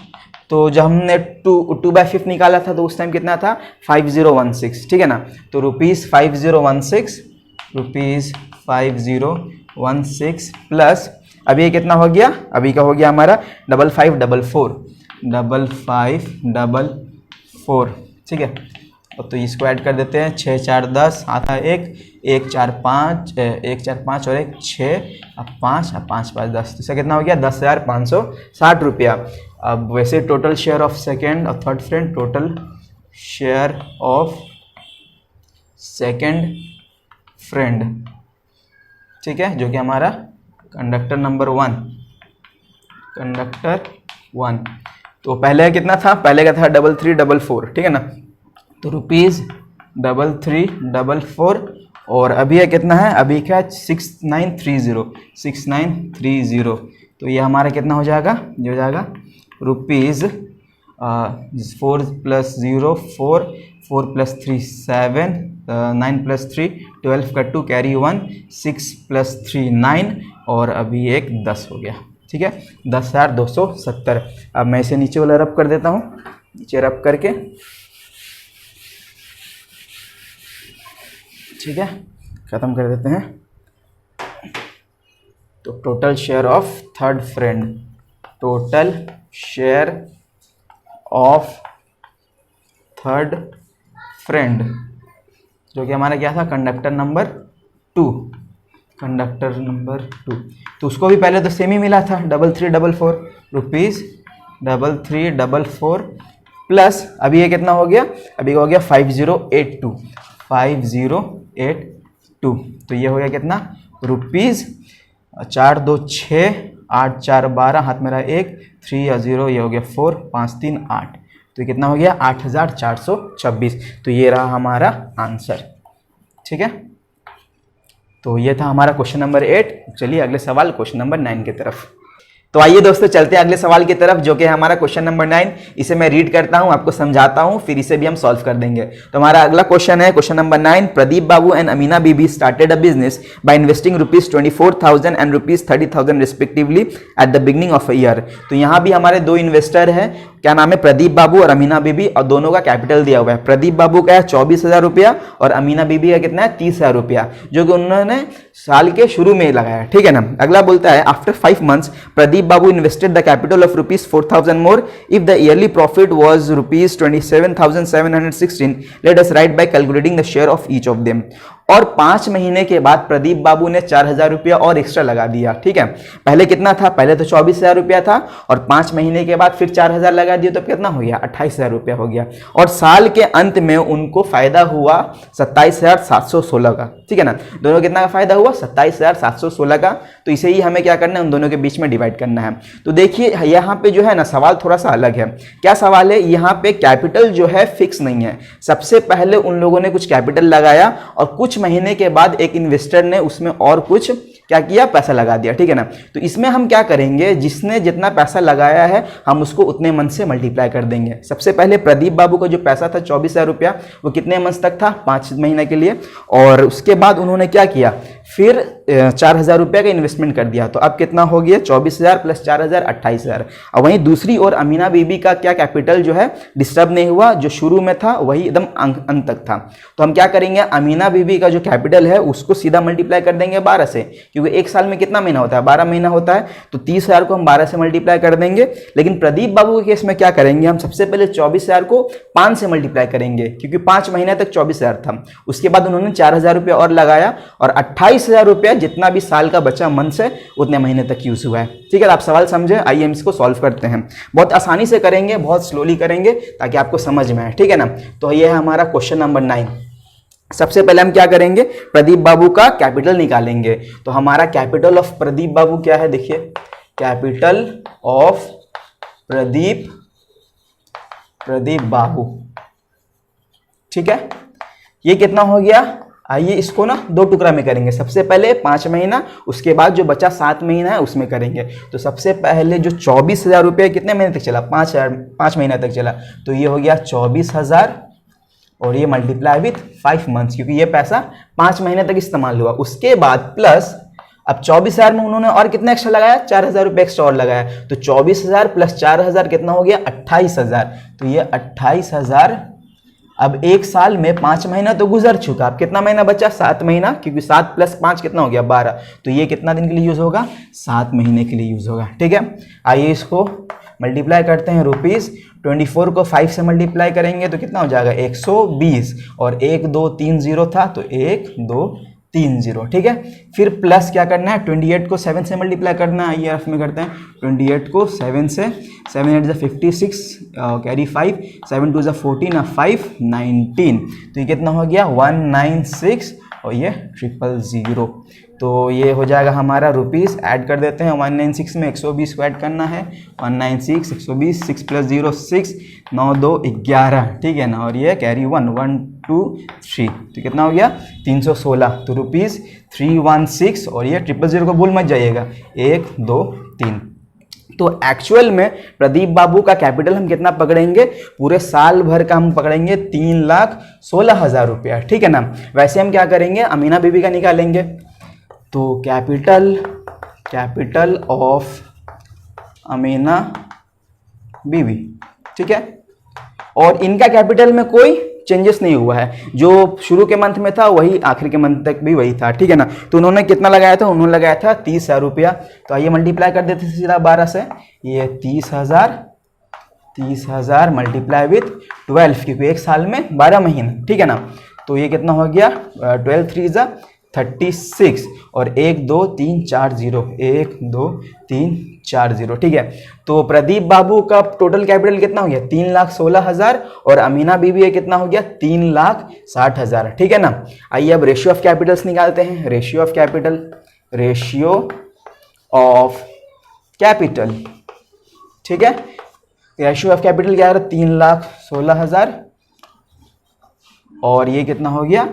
तो जब हमने 2/5 निकाला था तो उस टाइम कितना था, 5016, ठीक है ना। तो रुपीज़ 5016 प्लस अभी ये कितना हो गया, अभी का हो गया हमारा 5544, ठीक है। तो इसको ऐड कर देते हैं, 6 4 10, आता है 1 4 5 और 1 6 अब 5 5 10, तो इसका कितना हो गया 10,560 रुपया। अब वैसे टोटल शेयर ऑफ सेकेंड और third friend, total share of second friend, ठीक है, जो कि हमारा कंडक्टर नंबर 1, कंडक्टर 1। तो पहले कितना था, पहले का था 3344, ठीक है ना। तो रुपीज़ 3344 और अभी है कितना है, अभी का 6930, तो ये हमारा कितना हो जाएगा, ये हो जाएगा रुपीज़ 4 + 0 4 4 + 3 7 9 + 3 12 का 2 कैरी 1 6 + 3 9 और अभी एक 10 हो गया, ठीक है, 10,270। अब मैं इसे नीचे वाला रब कर देता हूँ, नीचे रब करके, ठीक है, ख़त्म कर देते हैं। तो total share of third friend, total share of third friend, जो कि हमारा क्या था, कंडक्टर नंबर 2, कंडक्टर नंबर 2। तो उसको भी पहले तो सेम ही मिला था, 3344 रुपीज़ 3344 प्लस अभी ये कितना हो गया, अभी हो गया 5082, तो ये हो गया कितना रुपीज़ 4 2 6 8 4 12, हाथ मेरा 1 3 और 0, ये हो गया 4 5 3 8, तो ये कितना हो गया 8426। तो ये रहा हमारा आंसर, ठीक है। तो ये था हमारा क्वेश्चन नंबर 8। चलिए अगले सवाल क्वेश्चन नंबर 9 की तरफ। तो आइए दोस्तों चलते हैं अगले सवाल की तरफ, जो कि हमारा क्वेश्चन नंबर 9। इसे मैं रीड करता हूं, आपको समझाता हूं, फिर इसे भी हम सॉल्व कर देंगे। तो हमारा अगला क्वेश्चन है question number 9। Pradeep Babu and Amina Bibi started a business by investing ₹24,000 and ₹30,000 respectively at the beginning of a year. तो यहाँ भी हमारे दो इन्वेस्टर हैं, क्या नाम है, प्रदीप बाबू और अमीना बीबी, और दोनों का कैपिटल दिया हुआ है। प्रदीप बाबू का है 24,000 रुपया और अमीना बीबी का कितना है 30,000 रुपया, जो कि उन्होंने साल के शुरू में लगाया, ठीक है ना। अगला बोलता है after 5 months Pradeep Babu invested the capital of ₹4,000 more if the yearly profit was ₹27,716। Late us write by calculating the share of each of them. और 5 महीने के बाद प्रदीप बाबू ने 4,000 रुपया और एक्स्ट्रा लगा दिया, ठीक है। पहले कितना था, पहले तो 24,000 रुपया था और 5 महीने के बाद फिर 4,000 लगा दिया, तो कितना हो गया 28,000 रुपया हो गया। और साल के अंत में उनको फायदा हुआ 27,716 का, ठीक है ना। दोनों कितना का फायदा हुआ 27,716 का। तो इसे ही हमें क्या करना है, उन दोनों के बीच में डिवाइड करना है। तो देखिए यहाँ पे जो है ना सवाल थोड़ा सा अलग है। क्या सवाल है, यहाँ पे कैपिटल जो है फिक्स नहीं है। सबसे पहले उन लोगों ने कुछ कैपिटल लगाया और कुछ महीने के बाद एक इन्वेस्टर ने उसमें और कुछ क्या किया, पैसा लगा दिया, ठीक है ना। तो इसमें हम क्या करेंगे, जिसने जितना पैसा लगाया है हम उसको उतने मंथ से मल्टीप्लाई कर देंगे। सबसे पहले प्रदीप बाबू का जो पैसा था 24,000 रुपया, वो कितने मंथ तक था, 5 महीने के लिए। और उसके बाद उन्होंने क्या किया, फिर 4,000 रुपये का इन्वेस्टमेंट कर दिया। तो अब कितना हो गया, 24,000 प्लस 4,000 28,000। और वहीं दूसरी ओर अमीना बीबी का क्या कैपिटल जो है डिस्टर्ब नहीं हुआ, जो शुरू में था वही एकदम अंत तक था। तो हम क्या करेंगे, अमीना बीबी का जो कैपिटल है उसको सीधा मल्टीप्लाई कर देंगे 12 से, क्योंकि एक साल में कितना महीना होता है, 12 महीना होता है। तो 30,000 को हम 12 से मल्टीप्लाई कर देंगे। लेकिन प्रदीप बाबू के केस में क्या करेंगे, हम सबसे पहले 24,000 को 5 से मल्टीप्लाई करेंगे, क्योंकि 5 महीने तक 24,000 था। उसके बाद उन्होंने 4,000 रुपया और लगाया, और 28,000 रुपया जितना भी साल का बचा मंथ से उतने महीने तक यूज हुआ है। ठीक है, आप सवाल समझे, आइए हम इसको सॉल्व करते हैं। बहुत आसानी से करेंगे, बहुत स्लोली करेंगे ताकि आपको समझ में आए, ठीक है ना। तो ये है हमारा क्वेश्चन नंबर 9। सबसे पहले हम क्या करेंगे, प्रदीप बाबू का कैपिटल निकालेंगे। तो हमारा कैपिटल ऑफ प्रदीप बाबू क्या है, देखिए, कैपिटल ऑफ प्रदीप बाबू, ठीक है। ये कितना हो गया, आइए इसको ना 2 टुकड़ा में करेंगे। सबसे पहले 5 महीना, उसके बाद जो बचा 7 महीना है उसमें करेंगे। तो सबसे पहले जो 24,000 रुपये कितने महीने तक चला, 5 महीना तक चला। तो ये हो गया 24,000, और ये मल्टीप्लाई विथ 5 मंथ्स, क्योंकि ये पैसा 5 महीने तक इस्तेमाल हुआ। उसके बाद प्लस अब 24,000 में उन्होंने और कितना एक्स्ट्रा लगाया, 4,000 रुपये एक्स्ट्रा और लगाया। तो 24,000 प्लस 4,000 कितना हो गया, 28,000। तो ये 28,000। अब एक साल में 5 महीना तो गुजर चुका, अब कितना महीना बचा, 7 महीना, क्योंकि 7 प्लस 5 कितना हो गया, 12। तो ये कितना दिन के लिए यूज होगा, 7 महीने के लिए यूज होगा, ठीक है। आइए इसको मल्टीप्लाई करते हैं। ₹24 को 5 से मल्टीप्लाई करेंगे तो कितना हो जाएगा, 120, और 1 2 3 0 था, तो 1 2 3 0, ठीक है। फिर प्लस क्या करना है, 28 को 7 से मल्टीप्लाई करना है। ये रफ में करते हैं, 28 को 7 से, 7 8 56, कैरी 5, 7 2 14, 5 19। तो ये कितना हो गया, 196, और ये 000। तो ये हो जाएगा हमारा रुपीस। ऐड कर देते हैं, 196 में 120 को ऐड करना है, 196 120, 6 + 0 6, 9 2 11, ठीक है ना। और ये कैरी 1 1 2 3, तो कितना हो गया, 316। तो ₹316, और ये 000 को भूल मत जाइएगा, 1 2 3। तो एक्चुअल में प्रदीप बाबू का कैपिटल हम कितना पकड़ेंगे, पूरे साल भर का हम पकड़ेंगे 3,16,000 रुपया, ठीक है ना। वैसे हम क्या करेंगे, अमीना बीबी का निकालेंगे। तो कैपिटल ऑफ अमीना बीबी, ठीक है। और इनका कैपिटल में कोई चेंजेस नहीं हुआ है, जो शुरू के मंथ में था वही आखिर के मंथ तक भी वही था, ठीक है ना। तो उन्होंने कितना लगाया था, उन्होंने लगाया था 30,000 रुपया। तो आइए मल्टीप्लाई कर देते सीधा 12 से। ये 30,000 मल्टीप्लाई विथ 12, क्योंकि एक साल में 12 महीने, ठीक है ना। तो ये कितना हो गया, 12 3 36, और 1 2 3 4 0, 1 2 3 4 0, ठीक है। तो प्रदीप बाबू का टोटल कैपिटल कितना हो गया, 3,16,000, और अमीना बीबी है कितना हो गया, 3,60,000, ठीक है ना। आइए अब रेशियो ऑफ कैपिटल्स निकालते हैं। रेशियो ऑफ कैपिटल, ठीक है। रेशियो ऑफ कैपिटल क्या है, 3,16,000, और ये कितना हो गया,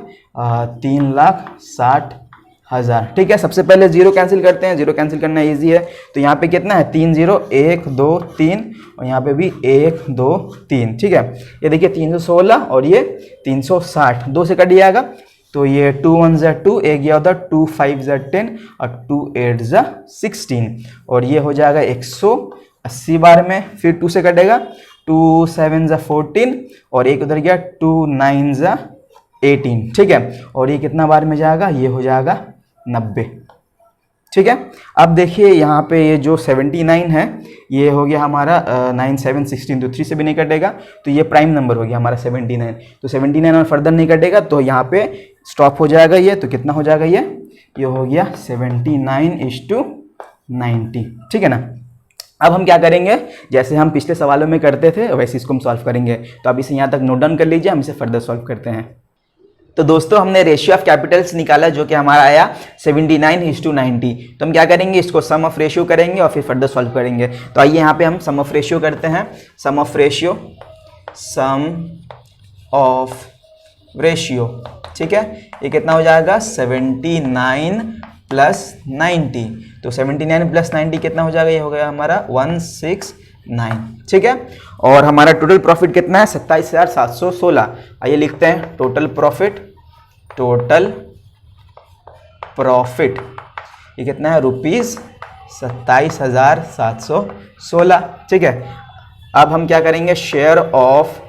3,60,000, ठीक है। सबसे पहले 0 कैंसिल करते हैं, 0 कैंसिल करना इजी है। तो यहाँ पे कितना है, 3 0, 1 2 3, और यहाँ पे भी 1 2 3, ठीक है। ये देखिए 316, और ये 360, 2 से कट जाएगा। तो ये 2 1 2, एक गया उधर, 2 5 10, और 2 8 16, और ये हो जाएगा 180 बार में। फिर 2 से कटेगा, 2 7 14, और एक उधर गया, 2 9 18, ठीक है। और ये कितना बार में जाएगा, ये हो जाएगा 90, ठीक है। अब देखिए यहाँ पे ये जो 79 है, ये हो गया हमारा 9 7 16, तो 3 से भी नहीं कटेगा, तो ये प्राइम नंबर हो गया हमारा 79। तो 79 और फर्दर नहीं कटेगा, तो यहाँ पे स्टॉप हो जाएगा ये। तो कितना हो जाएगा, ये हो गया 79:90, ठीक है ना। अब हम क्या करेंगे, जैसे हम पिछले सवालों में करते थे वैसे इसको हम सॉल्व करेंगे। तो अब इसे यहाँ तक नोट डाउन कर लीजिए, हम इसे फर्दर सॉल्व करते हैं। तो दोस्तों हमने रेशियो ऑफ कैपिटल्स निकाला, जो कि हमारा आया 79:90। तो हम क्या करेंगे, इसको सम ऑफ रेशियो करेंगे और फिर फर्दर सॉल्व करेंगे। तो आइए यहाँ पे हम सम ऑफ रेशियो करते हैं। सम ऑफ रेशियो, ठीक है। ये कितना हो जाएगा, 79 प्लस 90, तो 79 प्लस 90 कितना हो जाएगा, ये हो गया हमारा 169, ठीक है। और हमारा टोटल प्रॉफिट कितना है 27,716। आइए लिखते हैं टोटल प्रॉफिट ये कितना है रुपीज़ 27,716, ठीक है। अब हम क्या करेंगे, शेयर ऑफ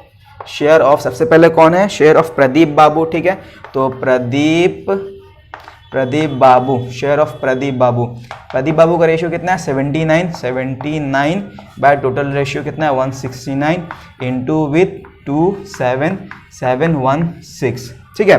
सबसे पहले कौन है, शेयर ऑफ प्रदीप बाबू, ठीक है। तो प्रदीप बाबू, शेयर ऑफ प्रदीप बाबू का रेशियो कितना है 79 बाय टोटल रेशियो कितना है 169 इंटू विथ 27716, ठीक है।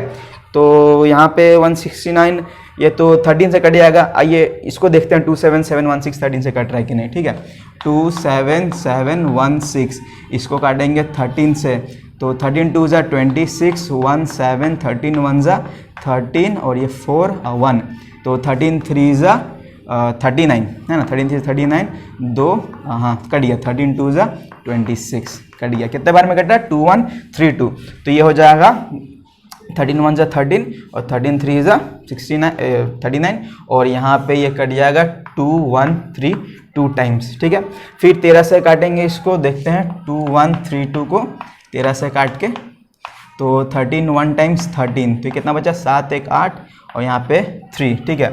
तो यहाँ पे 169 ये तो 13 से कट जाएगा। आइए इसको देखते हैं 27716 13 से कट रहा है कि नहीं, ठीक है। 27716 इसको काटेंगे 13 से, तो 13 2 ज़ा 26, 17 13 1 ज़ा 13 और ये 4 1, तो 13 3 ज़ा 39 है ना, 13 3 39 2 हाँ कट गया, 13 2 ज़ा 26 कट गया। कितने बार में कटा 2132, तो ये हो जाएगा 13 1 ज़ा 13 और 13 3 ज़ा 39 और यहाँ पे ये कट जाएगा 2132 टाइम्स, ठीक है। फिर 13 से काटेंगे इसको, देखते हैं 2132 को 13 से काट के, तो 13 1 टाइम्स 13, तो कितना बचा 7 1 8 और यहाँ पे 3, ठीक है।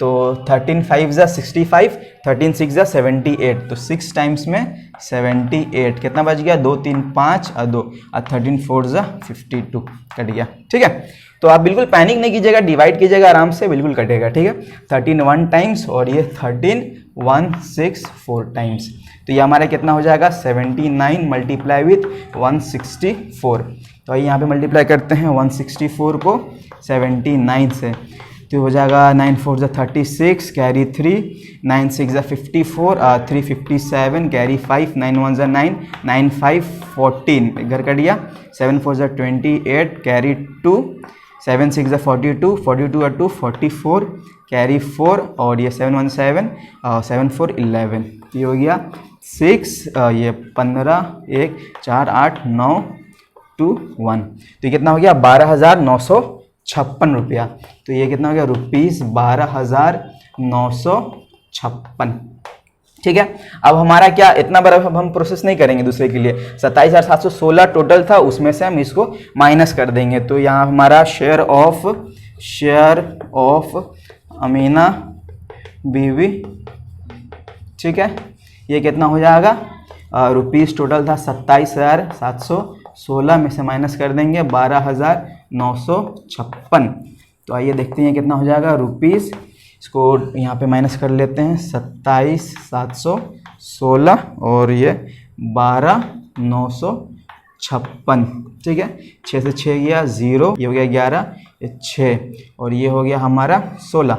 तो 13 5 ज़ा 65, 13 6 ज़ा 78, तो 6 टाइम्स में 78 कितना बच गया 2 3 5 और 2 और 13 4 ज़ा 52 कट गया, ठीक है। तो आप बिल्कुल पैनिक नहीं कीजिएगा, डिवाइड कीजिएगा आराम से, बिल्कुल कटेगा, ठीक है। 13 1 टाइम्स और ये 13 164 टाइम्स, तो ये हमारा कितना हो जाएगा 79 मल्टीप्लाई विथ 164। तो आइए यहाँ पे मल्टीप्लाई करते हैं 164 को 79 से, तो हो जाएगा 9 4 ज़ा 36 कैरी 3, 9 6 ज़ा 54 3 57 कैरी 5, 9 1 ज़ा 9 9 5 14 इधर कट गया, 7 4 ज़ा 28 कैरी 2, 7 6 ज़ा 42 42 और 2 44 कैरी 4 और ये 7 1 7 7 4 11, ये हो गया 6 ये 15 1 4 8 9 2 1, तो ये कितना हो गया 12,956 रुपया। तो ये कितना हो गया रुपीज़ 12,956, ठीक है। अब हमारा क्या इतना बड़ा अब हम प्रोसेस नहीं करेंगे दूसरे के लिए, 27,716 टोटल था, उसमें से हम इसको माइनस कर देंगे। तो यहाँ हमारा शेयर ऑफ अमीना बीवी, ठीक है, ये कितना हो जाएगा रुपीज़ टोटल था 27,716 में से माइनस कर देंगे 12,956। तो आइए देखते हैं कितना हो जाएगा रुपीज़, इसको यहाँ पे माइनस कर लेते हैं 27,716 और ये 12,956, ठीक है। 6 से 6 गया 0, ये हो गया 11, ये 6 और ये हो गया हमारा 16,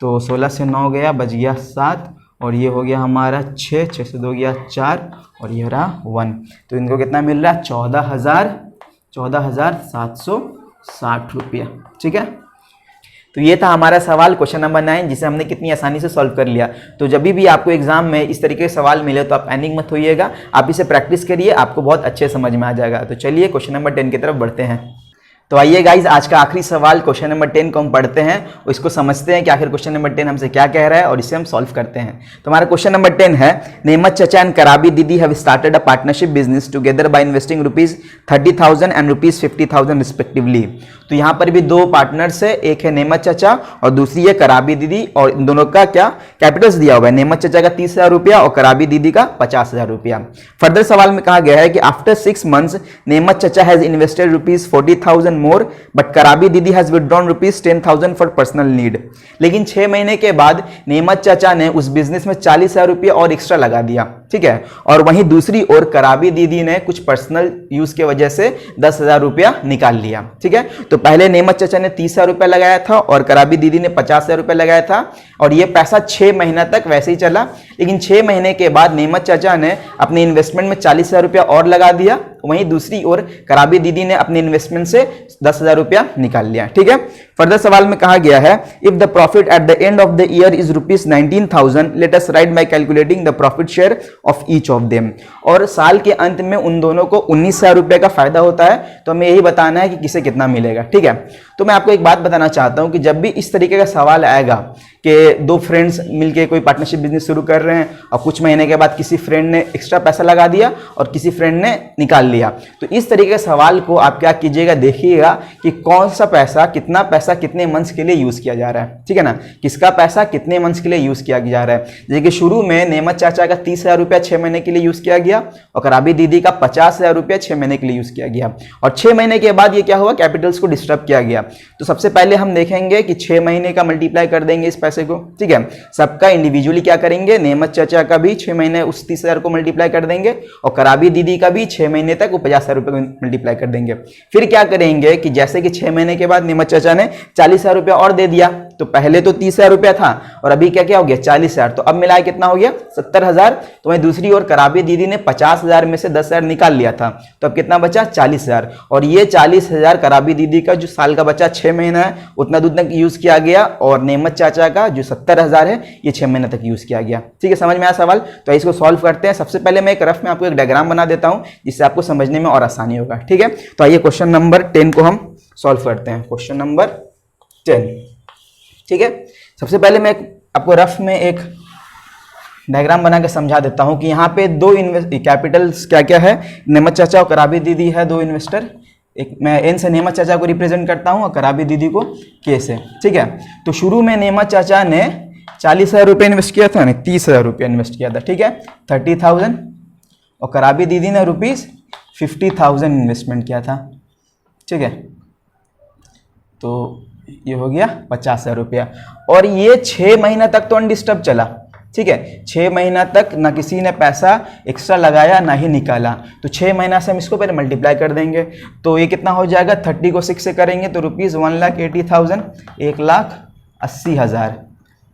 तो 16 से 9 गया बच गया 7 और ये हो गया हमारा 6 6 से 2 गया 4 और ये रहा 1, तो इनको कितना मिल रहा है 14,760 रुपया, ठीक है। तो ये था हमारा सवाल क्वेश्चन नंबर 9, जिसे हमने कितनी आसानी से सॉल्व कर लिया। तो जब भी आपको एग्जाम में इस तरीके के सवाल मिले तो आप पैनिक मत होइएगा, आप इसे प्रैक्टिस करिए, आपको बहुत अच्छे समझ में आ जाएगा। तो चलिए क्वेश्चन नंबर 10 की तरफ बढ़ते हैं। तो आइए गाइज, आज का आखिरी सवाल क्वेश्चन नंबर 10 को हम पढ़ते हैं और इसको समझते हैं कि आखिर क्वेश्चन नंबर 10 हमसे क्या कह रहा है और इसे हम सॉल्व करते हैं। तो हमारा क्वेश्चन नंबर 10 है, नेमत चचा एंड कराबी दीदी have started a partnership business together by investing ₹30,000 and ₹50,000 respectively. तो यहाँ पर भी दो पार्टनर्स है, एक है नेमत चचा और दूसरी है कराबी दीदी, और इन दोनों का क्या कैपिटल्स दिया हुआ है, नेमत चचा का 30,000 रुपया और कराबी दीदी का 50,000 रुपया। फर्दर सवाल में कहा गया है कि आफ्टर 6 months नेमत चचा हैज इन्वेस्टेड ₹40,000 मोर बट कराबी दीदी has withdrawn ₹10,000 for personal need. लेकिन 6 महीने के बाद नेमत चाचा ने उस बिजनेस में 40,000 रुपया और एक्स्ट्रा लगा दिया, ठीक है। और वहीं दूसरी ओर कराबी दीदी ने कुछ पर्सनल यूज के वजह से 10,000 रुपया निकाल लिया, ठीक है। तो पहले नेमत चाचा ने 30,000 रुपया लगाया था और कराबी दीदी ने 50,000 रुपया लगाया था और यह पैसा 6 महीना तक वैसे ही चला। लेकिन 6 महीने के बाद नेमत चाचा ने अपने इन्वेस्टमेंट में 40,000 रुपया और लगा दिया, वहीं दूसरी ओर कराबी दीदी ने अपने इन्वेस्टमेंट से 10,000 रुपया निकाल लिया, ठीक है। फर्दर सवाल में कहा गया है, if the profit at the end of the year is ₹19,000 late us write by calculating the profit share of each of them. और साल के अंत में उन दोनों को 19,000 रुपये का फायदा होता है। तो हमें यही बताना है कि किसे कितना मिलेगा, ठीक है। तो मैं आपको एक बात बताना चाहता हूं कि जब भी इस तरीके का सवाल आएगा कि दो फ्रेंड्स मिलके कोई पार्टनरशिप बिजनेस शुरू कर रहे हैं और कुछ महीने के बाद किसी फ्रेंड ने एक्स्ट्रा पैसा लगा दिया और किसी फ्रेंड ने निकाल लिया, तो इस तरीके के सवाल को आप क्या कीजिएगा, देखिएगा कि कौन सा पैसा कितने मंथ्स के लिए यूज किया जा रहा है, ठीक है ना, किसका पैसा कितने मंथ्स के लिए यूज किया जा रहा है। जैसे कि शुरू में नेमत चाचा का 30,000 रुपया 6 महीने के लिए यूज किया गया और कराबी दीदी का 50,000 रुपया 6 महीने के लिए यूज किया गया, और 6 महीने के बाद ये क्या हुआ, कैपिटल्स को डिस्टर्ब किया गया। तो सबसे पहले हम देखेंगे कि 6 महीने का मल्टीप्लाई कर देंगे इस पैसे को, ठीक है। सबका इंडिविजुअली क्या करेंगे, नेमत चाचा का भी 6 महीने उस 30,000 को मल्टीप्लाई कर देंगे और कराबी दीदी का भी 6 महीने तक वो 50,000 रुपये को मल्टीप्लाई कर देंगे। फिर क्या करेंगे कि जैसे कि 6 महीने के बाद नेमत चाचा ने 40,000 रुपया और दे दिया, तो पहले तो 30,000 रुपया था और अभी क्या क्या हो गया 40,000, तो अब मिलाए कितना हो गया 70,000। तो वहीं दूसरी ओर कराबी दीदी ने 50,000 में से 10,000 निकाल लिया था, तो अब कितना बचा 40,000, और ये 40,000 कराबी दीदी का जो साल का बचा 6 महीना है उतना दूध तक यूज किया गया, और नेमत चाचा का जो 70,000 है ये 6 महीने तक यूज किया गया, ठीक है। समझ में आया सवाल? तो इसको सॉल्व करते हैं। सबसे पहले मैं एक रफ में आपको एक डायग्राम बना देता हूं जिससे आपको समझने में और आसानी होगा, ठीक है। तो आइए क्वेश्चन नंबर 10 को हम सॉल्व करते हैं। क्वेश्चन नंबर 10, ठीक है। सबसे पहले मैं आपको रफ में एक डायग्राम बना के समझा देता हूं कि यहाँ पे दो कैपिटल्स क्या क्या है, नेमत चाचा और कराबी दीदी है दो इन्वेस्टर। एक मैं एन से नेमत चाचा को रिप्रेजेंट करता हूं और कराबी दीदी को के से, ठीक है। तो शुरू में नेमत चाचा ने 40,000 रुपये इन्वेस्ट किया था, नहीं 30,000 रुपये इन्वेस्ट किया था, ठीक है, 30,000, और कराबी दीदी ने ₹50,000 इन्वेस्टमेंट किया था, ठीक है। तो ये हो गया 50,000 रुपया, और ये 6 महीना तक तो अनडिस्टर्ब चला, ठीक है। 6 महीना तक ना किसी ने पैसा एक्स्ट्रा लगाया ना ही निकाला, तो 6 महीना से हम इसको पहले मल्टीप्लाई कर देंगे, तो ये कितना हो जाएगा, 30 को 6 से करेंगे तो ₹1,80,000, 1,80,000,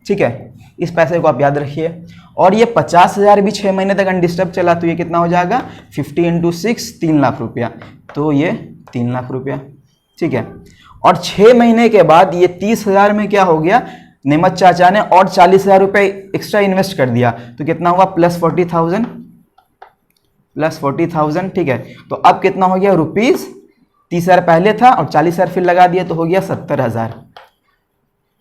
ठीक है। इस पैसे को आप याद रखिए। और ये 50,000 भी 6 महीने तक अनडिस्टर्ब चला, तो ये कितना हो जाएगा 50 × 6 3 लाख रुपया, तो ये 3 लाख रुपया, ठीक है। और 6 महीने के बाद ये 30,000 में क्या हो गया, नेमत चाचा ने और 40,000 रुपये एक्स्ट्रा इन्वेस्ट कर दिया, तो कितना हुआ +40,000, ठीक है। तो अब कितना हो गया ₹30,000 पहले था और 40,000 फिर लगा दिया, तो हो गया 70,000,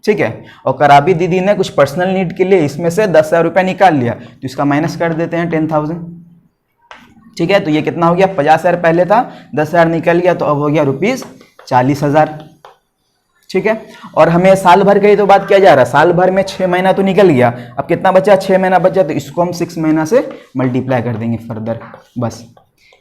ठीक है। और कराबी दीदी ने कुछ पर्सनल नीड के लिए इसमें से 10,000 रुपया निकाल लिया, तो इसका माइनस कर देते हैं 10,000, ठीक है। तो ये कितना हो गया, 50,000 पहले था, 10,000 निकल गया, तो अब हो गया ₹40,000, ठीक है। और हमें साल भर का ही तो बात किया जा रहा है, साल भर में 6 महीना तो निकल गया, अब कितना बचा 6 महीना बचा, तो इसको हम 6 महीना से मल्टीप्लाई कर देंगे फर्दर, बस।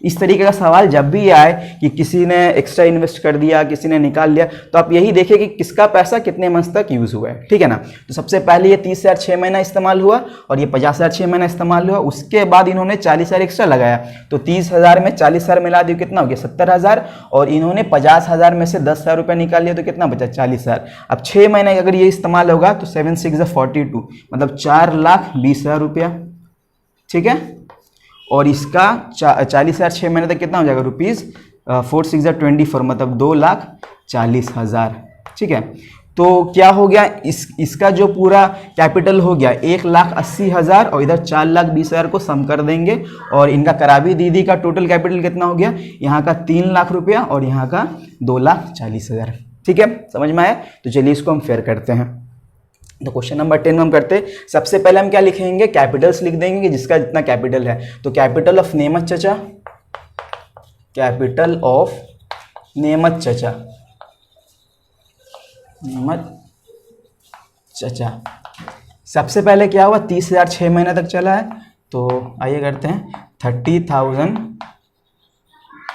इस तरीके का सवाल जब भी आए कि किसी ने एक्स्ट्रा इन्वेस्ट कर दिया, किसी ने निकाल लिया, तो आप यही देखिए कि किसका पैसा कितने मंथ तक यूज हुआ है, ठीक है ना। तो सबसे पहले ये 30,000 6 महीना इस्तेमाल हुआ और ये 50,000 6 महीना इस्तेमाल हुआ, उसके बाद इन्होंने 40,000 एक्स्ट्रा लगाया, तो 30,000 में 40,000 मिला दिया, कितना हो गया 70,000, और इन्होंने 50,000 में से 10,000 रुपये निकाल लिया, तो कितना बचा 40,000। अब 6 महीने अगर ये इस्तेमाल होगा तो 7 6 42, मतलब 4,20,000 रुपया, ठीक है। और इसका 40,000 6 महीने तक कितना हो जाएगा, ₹4 6 24, मतलब 2,40,000, ठीक है। तो क्या हो गया, इसका जो पूरा कैपिटल हो गया 1,80,000 और इधर 4,20,000 को सम कर देंगे, और इनका कराबी दीदी का टोटल कैपिटल कितना हो गया, यहाँ का 3 लाख रुपया और यहाँ का 2,40,000, ठीक है। समझ में आया? तो चलिए इसको हम फेयर करते हैं। तो क्वेश्चन नंबर 10 में हम करते हैं, सबसे पहले हम क्या लिखेंगे, कैपिटल्स लिख देंगे कि जिसका जितना कैपिटल है। तो कैपिटल ऑफ नेमत चाचा, कैपिटल ऑफ नेमत चाचा, नेमत चाचा, सबसे पहले क्या हुआ, 30,000 6 महीने तक चला है, तो आइए करते हैं 30,000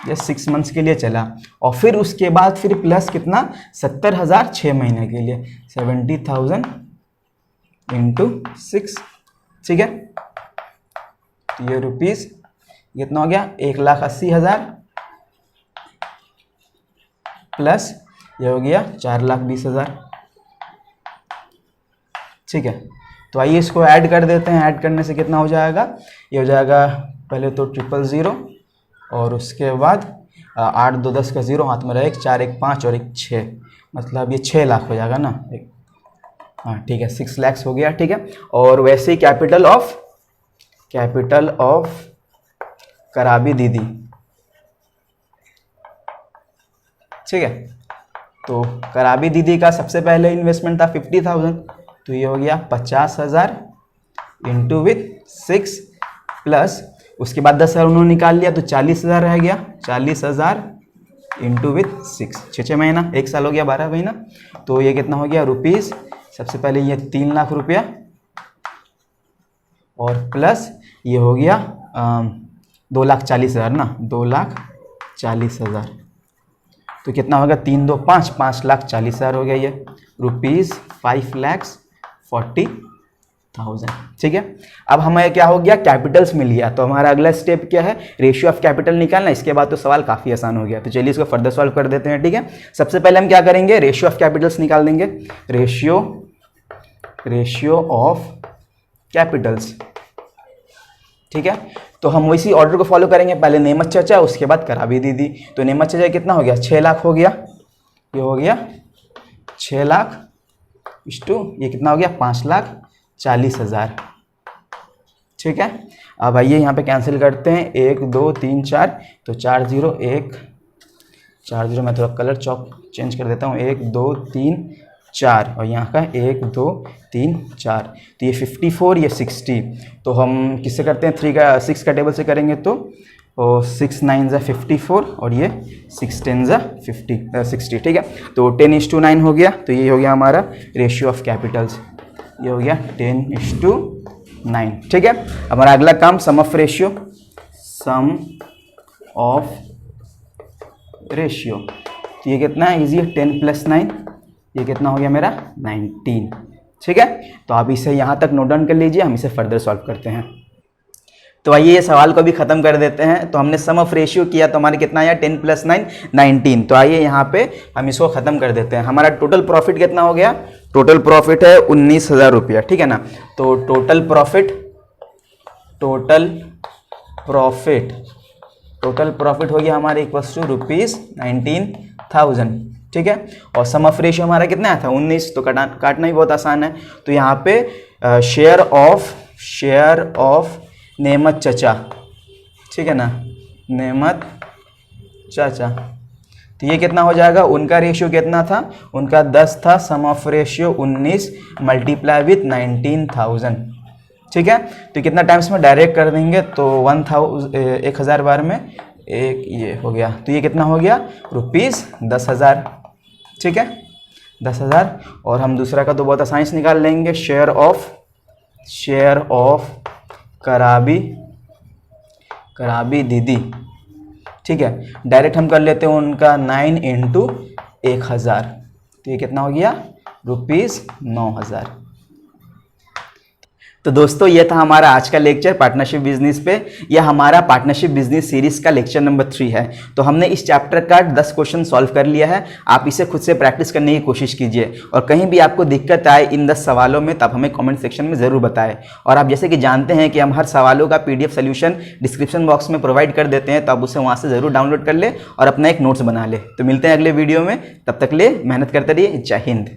ये 6 मंथ्स के लिए चला, और फिर उसके बाद फिर प्लस कितना 70,000 6 महीने के लिए, 70,000 × 6, ठीक है। तो ये रुपीस कितना हो गया 1,80,000 प्लस ये हो गया 4,20,000, ठीक है। तो आइए इसको ऐड कर देते हैं, ऐड करने से कितना हो जाएगा, ये हो जाएगा पहले तो 000 और उसके बाद 8 2 10 का 0 हाथ में रहे, 4 1 5 और 1 6, मतलब ये 6 लाख हो जाएगा ना, हाँ ठीक है 6 लाख हो गया, ठीक है। और वैसे ही कैपिटल ऑफ कराबी दीदी, ठीक है। तो कराबी दीदी का सबसे पहले इन्वेस्टमेंट था 50,000, तो ये हो गया 50,000 इंटू विथ 6 प्लस उसके बाद 10,000 उन्होंने निकाल लिया तो 40,000 रह गया, 40,000 इंटू विथ 6, 6 महीना, 1 साल हो गया 12 महीना, तो ये कितना हो गया रुपीज़, सबसे पहले ये 3 लाख रुपया और प्लस ये हो गया 2,40,000 ना, 2,40,000, तो कितना होगा 3 2 5, 5,40,000 हो गया ये रुपीज़ 5,40,000, ठीक है। अब हमें क्या हो गया, कैपिटल्स मिल गया, तो हमारा अगला स्टेप क्या है, रेशियो ऑफ कैपिटल निकालना। इसके बाद तो सवाल काफ़ी आसान हो गया, तो चलिए इसको फर्दर सॉल्व कर देते हैं, ठीक है। सबसे पहले हम क्या करेंगे, रेशियो ऑफ कैपिटल्स निकाल देंगे, रेशियो ऑफ कैपिटल्स, ठीक है। तो हम वैसी ऑर्डर को फॉलो करेंगे, पहले नेमत चाचा उसके बाद कराबी दीदी। तो नेमत चाचा कितना हो गया, 6 लाख हो गया, ये हो गया 6 लाख इस्टू ये कितना हो गया 5,40,000, ठीक है। अब आइए यहाँ पे कैंसिल करते हैं, 1 2 3 4, तो 4 0 1 4 0, मैं थोड़ा कलर चॉक चेंज कर देता हूँ, 1 2 3 4 और यहाँ का 1 2 3 4, तो ये 54 ये 60, तो हम किससे करते हैं 6 का टेबल से करेंगे, तो 6 9 ज़ा 54 और ये 6 10 ज़ा 60, ठीक है। तो 10:9 हो गया, तो ये हो गया हमारा रेशियो ऑफ कैपिटल्स, ये हो गया 10:9, ठीक है। हमारा अगला काम sum of ratio, sum of ratio, तो ये कितना है, इजी है, 10 + 9, ये कितना हो गया मेरा 19, ठीक है। तो आप इसे यहाँ तक नोट डाउन कर लीजिए, हम इसे फर्दर सॉल्व करते हैं। तो आइए ये सवाल को भी ख़त्म कर देते हैं। तो हमने सम ऑफ रेशियो किया तो हमारे कितना आया, 10 + 9 19। तो आइए यहाँ पे हम इसको ख़त्म कर देते हैं। हमारा टोटल प्रॉफिट कितना हो गया, टोटल प्रॉफिट है 19,000 रुपया, ठीक है ना। तो टोटल प्रॉफिट हो गया हमारे इक्वल्स टू ₹19,000, ठीक है। और सम ऑफ रेशियो हमारा कितना आया था 19, तो काटना ही बहुत आसान है। तो यहाँ पे शेयर ऑफ नेमत चचा, ठीक है ना, नेमत चाचा, तो ये कितना हो जाएगा, उनका रेशियो कितना था, उनका 10 था, सम ऑफ रेशियो 19 मल्टीप्लाई विथ 19,000, ठीक है। तो कितना टाइम्स में डायरेक्ट कर देंगे, तो 1,000 बार में एक ये हो गया, तो ये कितना हो गया ₹10,000, ठीक है, 10,000। और हम दूसरा का तो बहुत आसानी से निकाल लेंगे, शेयर ऑफ कराबी दीदी, ठीक है। डायरेक्ट हम कर लेते हैं उनका 9 × 1,000, तो ये कितना हो गया ₹9,000। तो दोस्तों ये था हमारा आज का लेक्चर पार्टनरशिप बिजनेस पे। यह हमारा पार्टनरशिप बिजनेस सीरीज का लेक्चर नंबर 3 है। तो हमने इस चैप्टर का 10 क्वेश्चन सॉल्व कर लिया है। आप इसे खुद से प्रैक्टिस करने की कोशिश कीजिए और कहीं भी आपको दिक्कत आए इन 10 सवालों में तब हमें कमेंट सेक्शन में ज़रूर बताएं। और आप जैसे कि जानते हैं कि हम हर सवालों का PDF सोल्यूशन डिस्क्रिप्शन बॉक्स में प्रोवाइड कर देते हैं, तो आप उसे वहाँ से ज़रूर डाउनलोड कर ले और अपना एक नोट्स बना ले। तो मिलते हैं अगले वीडियो में, तब तक ले मेहनत करते रहिए। जय हिंद।